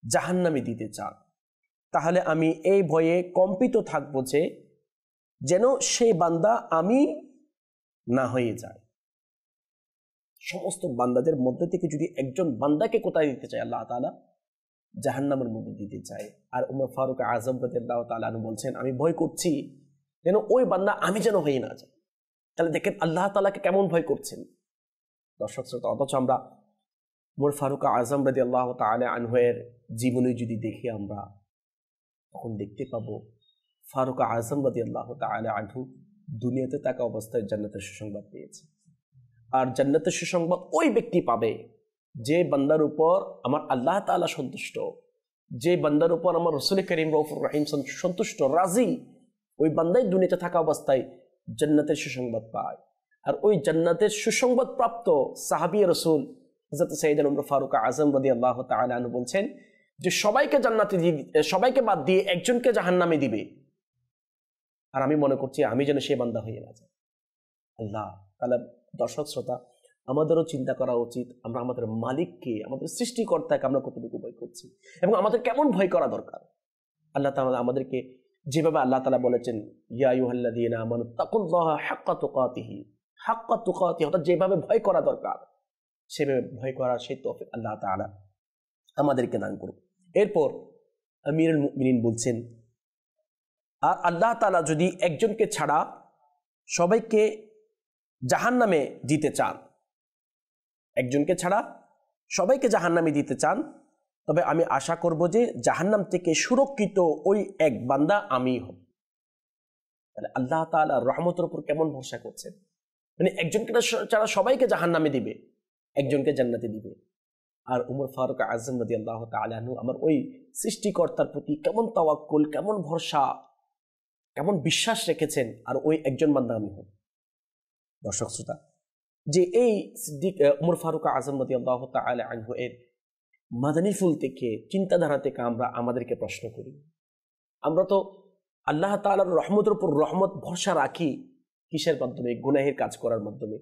জাহান্নামে দিতে চান, তাহলে আমি এই ভয়ে কম্পিত থাকবো যে যেন সেই বান্দা আমি না হয়ে যায়। সমস্ত বান্দাদের মধ্যে থেকে যদি একজন বান্দাকে কোথায় দিতে চায়, আল্লাহ তাআলা জাহান্নামের মধ্যে দিতে চায়। আর উমর ফারুক আযম রাদিয়াল্লাহু তাআলা আনহু বলছেন, আমি ভয় করছি যেন ওই বান্দা আমি যেন হয়ে না যায়। তাহলে দেখেন আল্লাহ তাআলাকে কেমন ভয় করছেন দর্শক শ্রোতা। অথচ আমরা উমর ফারুক আযম রাদিয়াল্লাহু তাআলা আনহু এর জীবনী যদি দেখি, আমরা তখন দেখতে পাবো ফারুক আযম রাদিয়াল্লাহু তাআলা আনহু দুনিয়াতে থাকা অবস্থায় জান্নাতের সুসংবাদ পেয়েছে। আর জান্নাতের সুসংবাদ ওই ব্যক্তি পাবে যে বান্দার উপর আমার আল্লাহ তাআলা সন্তুষ্ট, যে বান্দার উপর আমার রাসূল করিম রউফুর রহিম সন্তুষ্ট, রাজি, ওই বান্দাই দুনিয়াতে থাকা অবস্থায় জান্নাতের সুসংবাদ পায়। আর ওই জান্নাতের সুসংবাদ প্রাপ্ত সাহাবী রাসূল হযরত সাইয়্যিদনা উমর ফারুক আযম রাদিয়াল্লাহু তাআলা আনহু বলছেন যে সবাইকে জান্নাতে সবাইকে বাদ দিয়ে একজনকে জাহান্নামে দিবে, আর আমি মনে করছি আমি যেন সে বান্দা হয়ে না যাই। আল্লাহ তাআলা, দর্শক শ্রোতা, আমাদেরও চিন্তা করা উচিত আমরা আমাদের মালিককে, আমাদের সৃষ্টিকর্তাকে আমরা কতটুকু ভয় করছি এবং আমাদের কেমন ভয় করা দরকার। আল্লাহ তাআলা আমাদেরকে যেভাবে আল্লাহ তাআলা বলেছেন, ইয়া আইয়ুহাল্লাযীনা আমানু তাকুল্লাহা হাক্কা তুকাতিহি, হাক্কা তুকাতিহি, অর্থাৎ যেভাবে ভয় করা দরকার সেভাবে ভয় করার সেই তৌফিক আল্লাহ তাআলা আমাদেরকে দান করুন। এরপর আমিরুল মুমিনিন বলছেন, আর আল্লাহ তাআলা যদি একজনকে ছাড়া সবাইকে জাহান্নামে দিতে চান, একজনকে ছাড়া সবাইকে জাহান্নামে দিতে চান, তবে আমি আশা করব যে জাহান্নাম থেকে সুরক্ষিত ওই এক বান্দা আমি হব। তাহলে আল্লাহ তাআলা রহমতের উপর কেমন ভরসা করছেন, মানে একজনকে ছাড়া সবাইকে জাহান্নামে দিবে, একজনকে জান্নাতে দিবে। আর উমর ফারুক আজম রাদিয়াল্লাহু তাআলা আনহু আমার ওই সৃষ্টিকর্তার প্রতি কেমন তাওয়াক্কুল, কেমন ভরসা, কেমন বিশ্বাস রেখেছেন, আর ওই একজন বান্দা আমি হই। দর্শক শ্রোতা, যে এই সিদ্দিক উমর ফারুক আজম রাদিয়াল্লাহু তাআলা আনহু এর মাদানী ফুল থেকে, চিন্তাধারা থেকে আমরা আমাদেরকে প্রশ্ন করি। আমরা তো আল্লাহ তাআলার রহমতের উপর রহমত ভরসা রাখি কিসের মাধ্যমে? গুনাহের কাজ করার মাধ্যমে।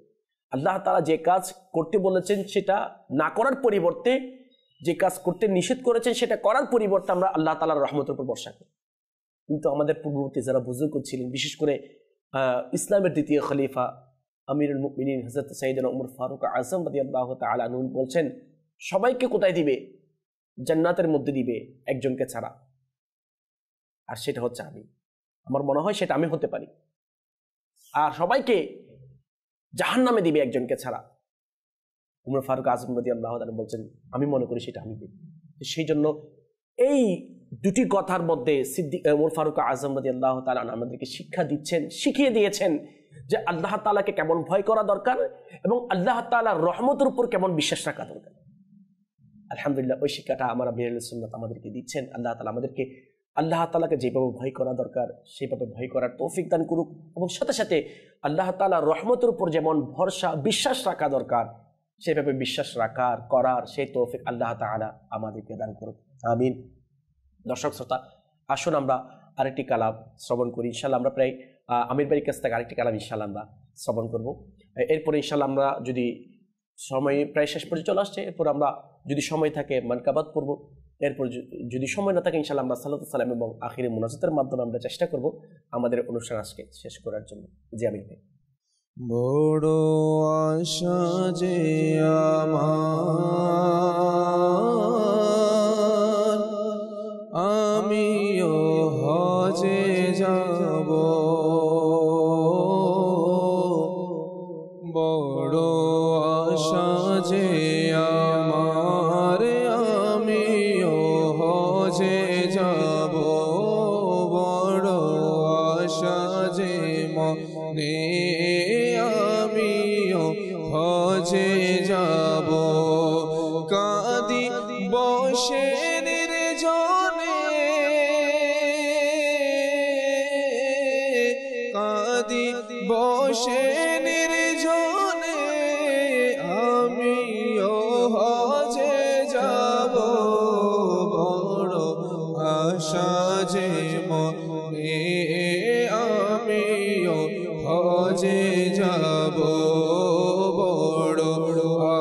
আল্লাহ তাআলা যে কাজ করতে বলেছেন সেটা না করার পরিবর্তে, যে কাজ করতে নিষেধ করেছেন সেটা করার পরিবর্তে আমরা আল্লাহ তাআলার রহমতের উপর ভরসা করি। কিন্তু আমাদের পূর্ববর্তী যারা বুজুর্গ ছিলেন, বিশেষ করে ইসলামের দ্বিতীয় খলিফা আমিরুল মুমিনিন হযরত সাইয়েদনা উমর ফারুক আজম রাদিয়াল্লাহু তাআলা আনহু বলছেন, সবাইকে কোথায় দিবে? জান্নাতের মধ্যে দিবে, একজনকে ছাড়া, আর সেটা হচ্ছে আমি। আমার মনে হয় সেটা আমি হতে পারি। আর সবাইকে জাহান্নামে দিবে একজনকে ছাড়া। উমর ফারুক আজম রাদিয়াল্লাহু তাআলা বলছেন, আমি মনে করি সেটা আমি দেব। সেই জন্য এই দুটি কথার মধ্যে সিদ্দিক উমর ফারুক আজম রাদিয়াল্লাহু তাআলা আমাদেরকে শিক্ষা দিচ্ছেন, শিখিয়ে দিয়েছেন যে আল্লাহ তাআলাকে কেমন ভয় করা দরকার এবং আল্লাহ তাআলার রহমতের উপর কেমন বিশ্বাস রাখা দরকার। আলহামদুলিল্লাহ, ওই শিক্ষাটা আমার আমিরুল সুন্নাত আমাদেরকে দিচ্ছেন। আল্লাহ তাআলা আমাদেরকে আল্লাহ তাআলাকে যেভাবে ভয় করা দরকার সেভাবে ভয় করার তৌফিক দান করুক, এবং সাথে সাথে আল্লাহ তাআলার রহমতের উপর যেমন ভরসা বিশ্বাস রাখা দরকার সেভাবে বিশ্বাস রাখার করার সেই তৌফিক আল্লাহ তাআলা আমাদেরকে দান করুক, আমিন। দর্শক শ্রোতা, আসুন আমরা আরেকটি কালাম শ্রবণ করি। ইনশাআল্লাহ আমরা প্রায় আমির ভাইয়ের কাছ থেকে আরেকটি কালাম ইনশাআল্লাহ আমরা শ্রবণ করব। এরপরে ইনশাআল্লাহ আমরা যদি সময় প্রায় শেষ পর্যন্ত চলে আসছে, এরপর আমরা যদি সময় থাকে মানকাবাত পড়ব। এরপর যদি সময় না থাকে ইনশাআল্লাহ আমরা সালাতু সালাম এবং আখিরি মুনাজাতের মাধ্যমে আমরা চেষ্টা করব আমাদের অনুষ্ঠান আজকে শেষ করার জন্য। জি আমির ভাই। বড় আশা যে আমার, আমিও হজে যাব। বড় আশা যে আমার, আমিও হজে যাব। বড় আশা যে মনে, আমিও হজে যাব। কাঁদি বসে নির্জনে, কাঁদি বসে নির্জনে, আমিও হজে যাব। বড় আশা যে মনে, আমিও হজে যাব। বড়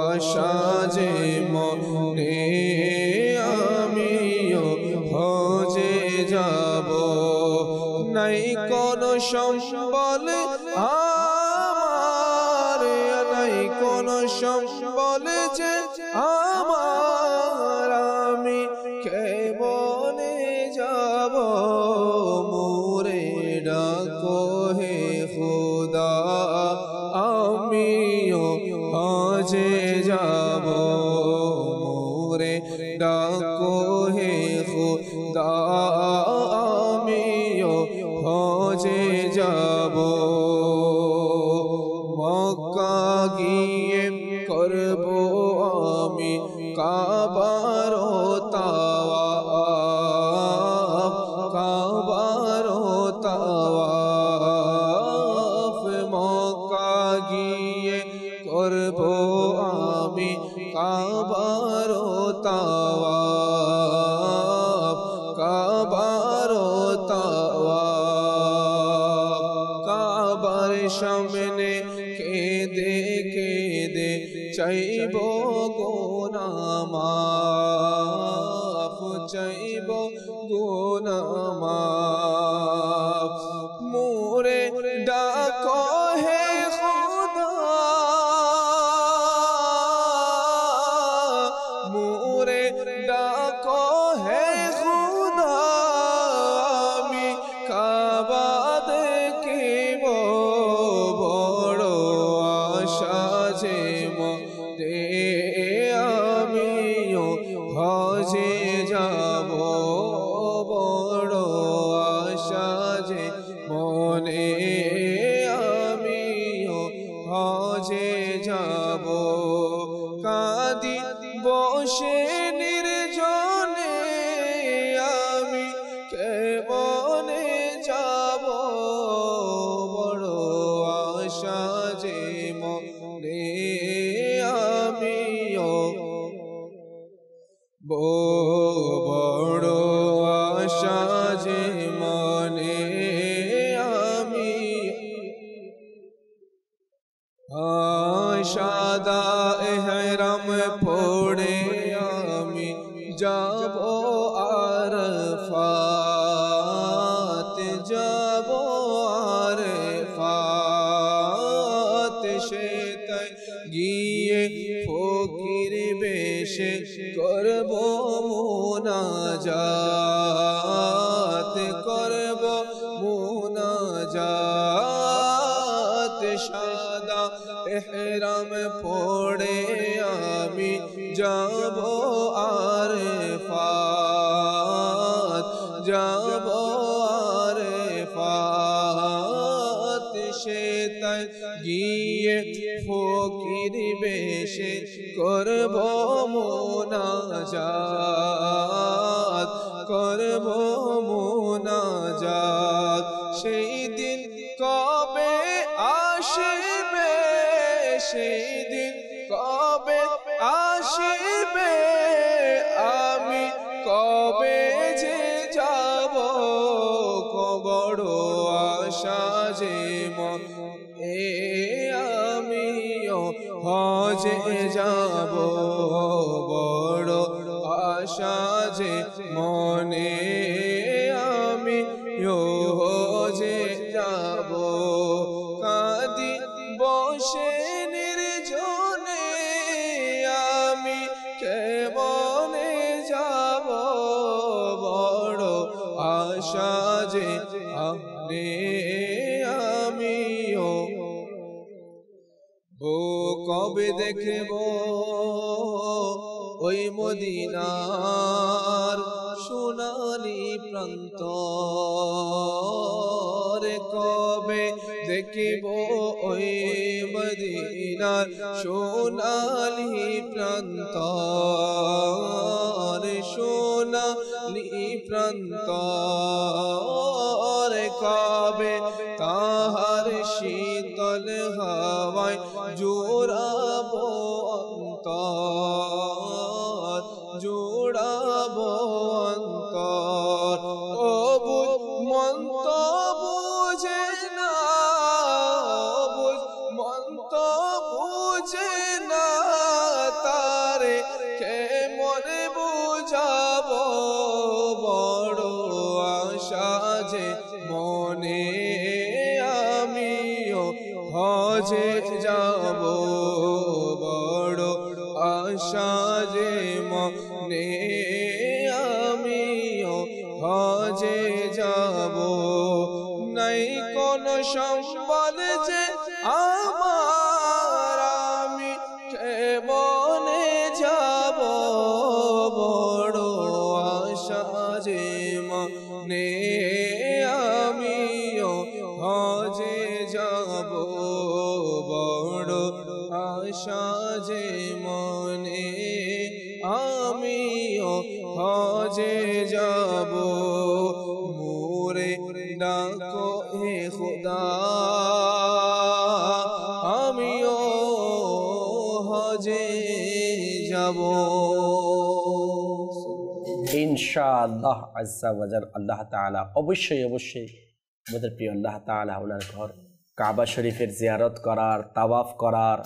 আশা যে মনে, আমিও হজে যাব। নাই কোন সম্বল আমার, নাই কোন সম্বল যে আমার, আমি কেমনে যাব। মোরে ডাকো হে খোদা, আমিও হজে যাব। মোরে ডাকো হে খোদা, আমিও হজে যাব। মক্কা গিয়ে করব আমি কাবার তাওয়াফ, কাবার তাওয়াফ। মক্কা গিয়ে করব আমি কাবার তাওয়াফ, কাবার তাওয়াফ। কাবার সামনে কেঁদে কেঁদে চাইব গুনাহ মাফ, চাইব গুনাহ মাফ। মোরে ডাকো হে খোদা, মোরে ডাকো হে খোদা, আমি কাবা দেখিব। বড় আশা যে মনে, আমিও হজে যাব। বড় আশা যে হজে যাব কাঁদি বসে নির্জনে আমি কেমনে যাব বড় আশা যে মনে আমিও বড় আশা যে মনে আমি সাদা এহরাম পড়ে আমি যাব আরফাত যাব আরফাত সেতায় গিয়ে ফকির বেশে করব মুনাজাত করব মুনাজাত সাদা এহরাম পড়ে আমি যাব আরফাত যাব আরফাত সেতায় গিয়ে ফকির বেশে করব মুনাজাত করব মুনাজাত সেই দিন কবে আসবে সেই দিন কবে আসবে আমি কবে যে যাব বড় আশা যে মনে আমিও হজে যাব বড় আশা যে মনে আমিও হজে যাব কাঁদি বসে নির্জনে আমি কেমনে যাব বড় আশা যে আপনি আমিও ও কবে দেখব ওই মদিনার সোনালি প্রান্ত কবে দেখব ওই মদিনার সোনালি প্রান্ত সোনালি প্রান্ত কবে তাহার শীতল হাওয়ায় জোড়াবো অন্তর জোড়াবো অন্তর ও মন তো বুঝে না মন তো বুঝে না তারে কেমন বুঝাবো বড় আশা যে মনে আমিও হজে যাব বড় আশা যে মনে আমিও হজে যাব নাই কোন সম্বল যে আমার আমি কেমনে যাব বড় আশা যে মনে আমিও হজে যাব বড় আশা যে মনে আমিও হজে যাব মোরে ডাকো হে খোদা আমিও হজে যাব ইনশাআল্লাহ আজ্জা ওয়াজাল। আল্লাহ তাআলা অবশ্যই অবশ্যই আমাদের প্রিয় আল্লাহ তাআলা ওনার ঘর কাবা শরীফের জিয়ারত করার, তাওয়াফ করার,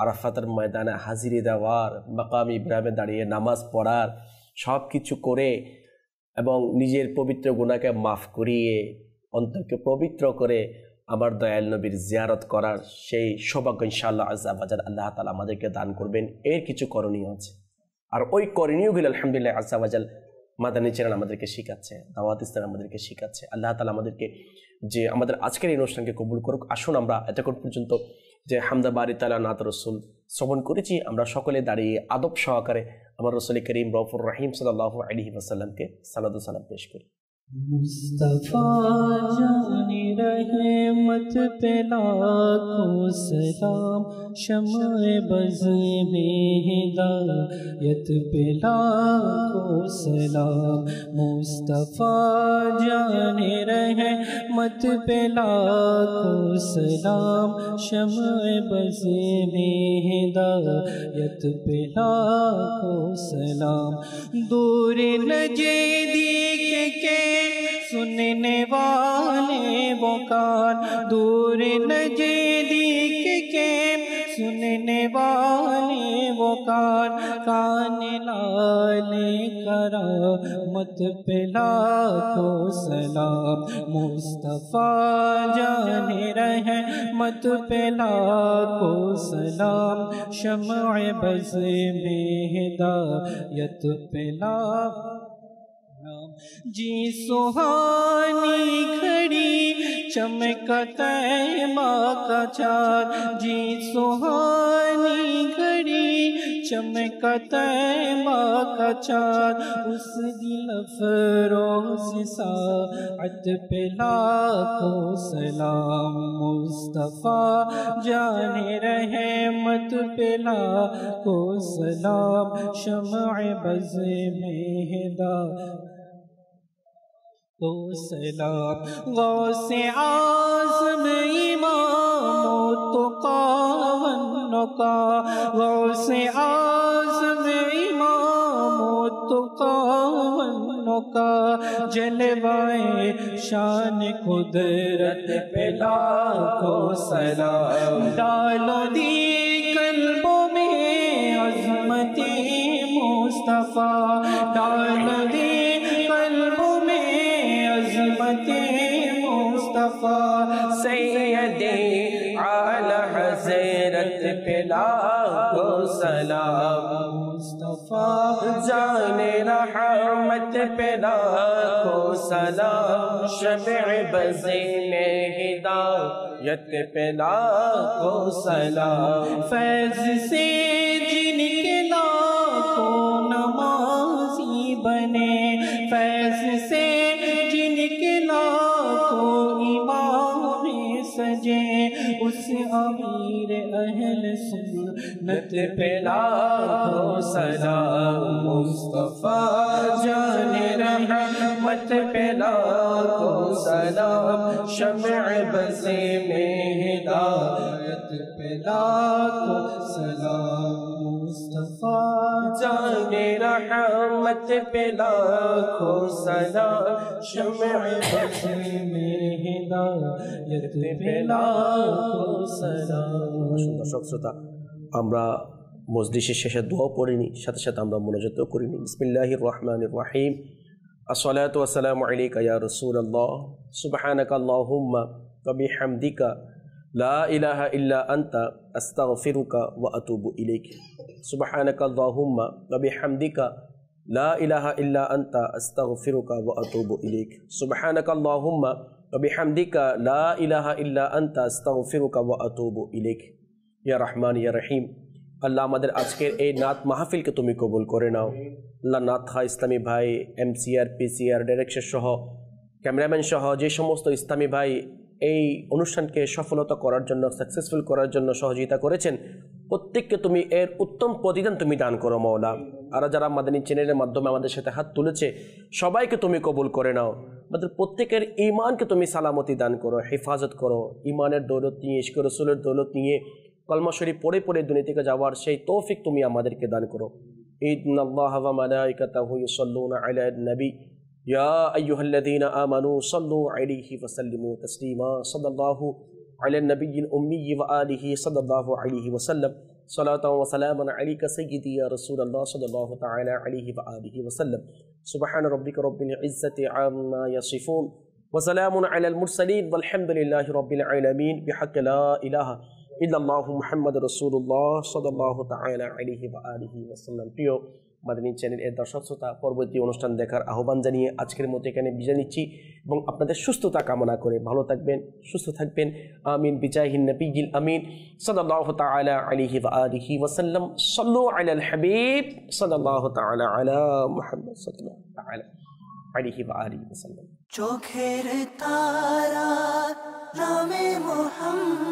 আরাফাতের ময়দানে হাজিরি দেওয়ার, মাকাম ইব্রাহিমে দাঁড়িয়ে নামাজ পড়ার, সব কিছু করে এবং নিজের পবিত্র গুনাহকে মাফ করিয়ে অন্তরকে পবিত্র করে আমার দয়াল নবীর জিয়ারত করার সেই সৌভাগ্য ইনশাআল্লাহ আজ্জা ওয়াজাল আল্লাহ তাআলা আমাদেরকে দান করবেন। এর কিছু করণীয় আছে, আর ওই করণীয়গুলো আলহামদুলিল্লাহ আজ্জা ওয়াজাল মাদানী চ্যানেল আমাদেরকে শিখাচ্ছে, দাওয়াত ইসলাম আমাদেরকে শিখাচ্ছে। আল্লাহ তাআলা আমাদেরকে যে আমাদের আজকের এই অনুষ্ঠানকে কবুল করুক। আসুন আমরা এতক্ষণ পর্যন্ত যে হামদা বারি তাআলা নাত রাসূল শ্রবণ করেছি, আমরা সকলে দাঁড়িয়ে আদব সহকারে আমার রাসূল করিম রউফুর রহিম সাল্লাল্লাহু আলাইহি ওয়াসাল্লামকে সালাত ও সালাম পেশ করি। मुस्तफा जाने रहमत पे लाखों सलाम, शम्ए बज़ में हिदायत पे लाखों सलाम। मुस्तफा जाने रहमत पे लाखों सलाम, शम्ए बज़ में हिदायत पे लाखों सलाम। दूर नजदीक के सुनने वाले वो कान, दूर नजदीक के सुनने वाले वो कान, कान लाले करामत पे लाखों सलाम। मुस्तफा जाने रहमत पे लाखों सलाम, शम्ए बज़ में हिदायत पे लाखों। जी सुहानी घड़ी चमका तैमा का चाँद, जी सुहानी घड़ी चमका तैमा का चाँद, उस दिल अफरोज़ साअत पे लाखों सलाम। मुस्तफा जाने रहमत पे लाखों सलाम, शम्ए बज़ में हिदायत तो सलाम। गौसे आज़म इमाम तो कावन्नो का, गौसे आज़म इमाम तो कावन्नो का, जलवाए शान कुदरत पे लाखों सलाम। डालो दी कल्बों में अज़मते मुस्तफा, डालो दी कल्बों में अज़मते मुस्तफा। सैयदे आला हज़रत पे लाखों सलाम। मुस्तफा जाने रहमत पे लाखों सलाम, शम्ए बज़ में हिदायत पे लाखों सलाम। फैज़ से जिनके लाखों नमाज़ी बने, फैज़ से जिनके लाखों इमाम सजे, उस अमीर अहल सुन्नत पे लाखों सलाम। मुस्तफा जाने रहमत पे लाखों सलाम, शम्ए बज़ में हिदायत पे लाखों सलाम। मुस्तफा जाने रहमत पे लाखों सलाम, शम्ए बज़ में हिदायत पे लाखों सलाम। দর্শক শ্রোতা, আমরা মজলিসের শেষে দোয়া পড়িনি, সাথে সাথে আমরা মোনাজাতও করিনি। বিসমিল্লাহির রহমানির রহিম। আসসালাতু ওয়াসসালামু আলাইকা ইয়া রাসূলুল্লাহ, সুবহানাকা আল্লাহুম্মা ওয়া বিহামদিকা, লা ইলাহা ইল্লা আনতা, আস্তাগফিরুকা ওয়া আতুবু ইলাইক। সুবহানাকা আল্লাহুম্মা ওয়া বিহামদিকা, লা ইলাহা ইল্লা আনতা, আস্তাগফিরুকা ওয়া আতুবু ইলাইক। সুবহানাকা আল্লাহুম্মা ওয়া বিহামদিকা, লা ইলাহা ইল্লা আনতা, আস্তাগফিরুকা ওয়া আতুবু ইলাইক। ইয়া রহমান ইয়া রহিম। আল্লাহ আমাদের আজকের এই নাত মাহফিলকে তুমি কবুল করে নাও। আল্লাহ নাত খা ইসলামী ভাই, এমসিআর, পিসিআর, ডাইরেকশন সহ, ক্যামেরাম্যান সহ যে সমস্ত ইসলামী ভাই এই অনুষ্ঠানকে সফলতা করার জন্য, সাকসেসফুল করার জন্য সহযোগিতা করেছেন, প্রত্যেককে তুমি এর উত্তম প্রতিদান তুমি দান করো মওলা। আর যারা মাদানী চ্যানেলের মাধ্যমে আমাদের সাথে হাত তুলেছে, সবাইকে তুমি কবুল করে নাও। আমাদের প্রত্যেকের ঈমানকে তুমি সালামতি দান করো, হেফাজত করো। ঈমানের দৌলত নিয়ে, ইশকে রাসূলের দৌলত নিয়ে কলমা শরীফ পড়ে পড়ে দুনিয়া থেকে যাওয়ার সেই তৌফিক তুমি আমাদেরকে দান করো। ইন্নাল্লাহা ওয়া মালাইকাতাহু ইউসাল্লুনা আলান নবী, ইয়া আইয়ুহাল্লাযীনা আমানু সাল্লু আলাইহি ওয়া সাল্লিমু তাসলিমা। সাল্লাল্লাহু আলান নবিয়্যিল উম্মি ওয়া আলিহি সাল্লাল্লাহু আলাইহি ওয়া সাল্লাম। সালাতাও ওয়া সালামান আলাইকা সাইয়্যিদি ইয়া রাসূলুল্লাহ সাল্লাল্লাহু তাআলা আলাইহি ওয়া আলিহি ওয়া সাল্লাম। সুবহান রাব্বিকা রাব্বিল ইজ্জাতি আম্মা ইয়াসিফুন ওয়া সালামুন আলাল মুরসালিন ওয়ালহামদুলিল্লাহি রাব্বিল আলামিন। বিহাক্কি লা ইলাহা ইল্লাল্লাহু মুহাম্মাদুর রাসূলুল্লাহ সাল্লাল্লাহু তাআলা আলাইহি ওয়া আলিহি ওয়া সাল্লাম। প্রিয় মাদানী চ্যানেলের দর্শক শ্রোতা, পরবর্তী অনুষ্ঠান দেখার আহ্বান জানিয়ে আজকের মতো এখানে বিদায় নিচ্ছি এবং আপনাদের সুস্থতা কামনা করে ভালো থাকবেন, সুস্থ থাকবেন। আমিন বিজাহিন নবিয়্যিল আমিন সাল্লাল্লাহু তাআলা আলাইহি ওয়া আলিহি ওয়া সাল্লাম। সাল্লু আলাল হাবিব সাল্লাল্লাহু তাআলা আলা মুহাম্মদ সাল্লাল্লাহু তাআলা আলাইহি ওয়া আলিহি ওয়া সাল্লাম। চোখের তারা নামে মোহাম্মদ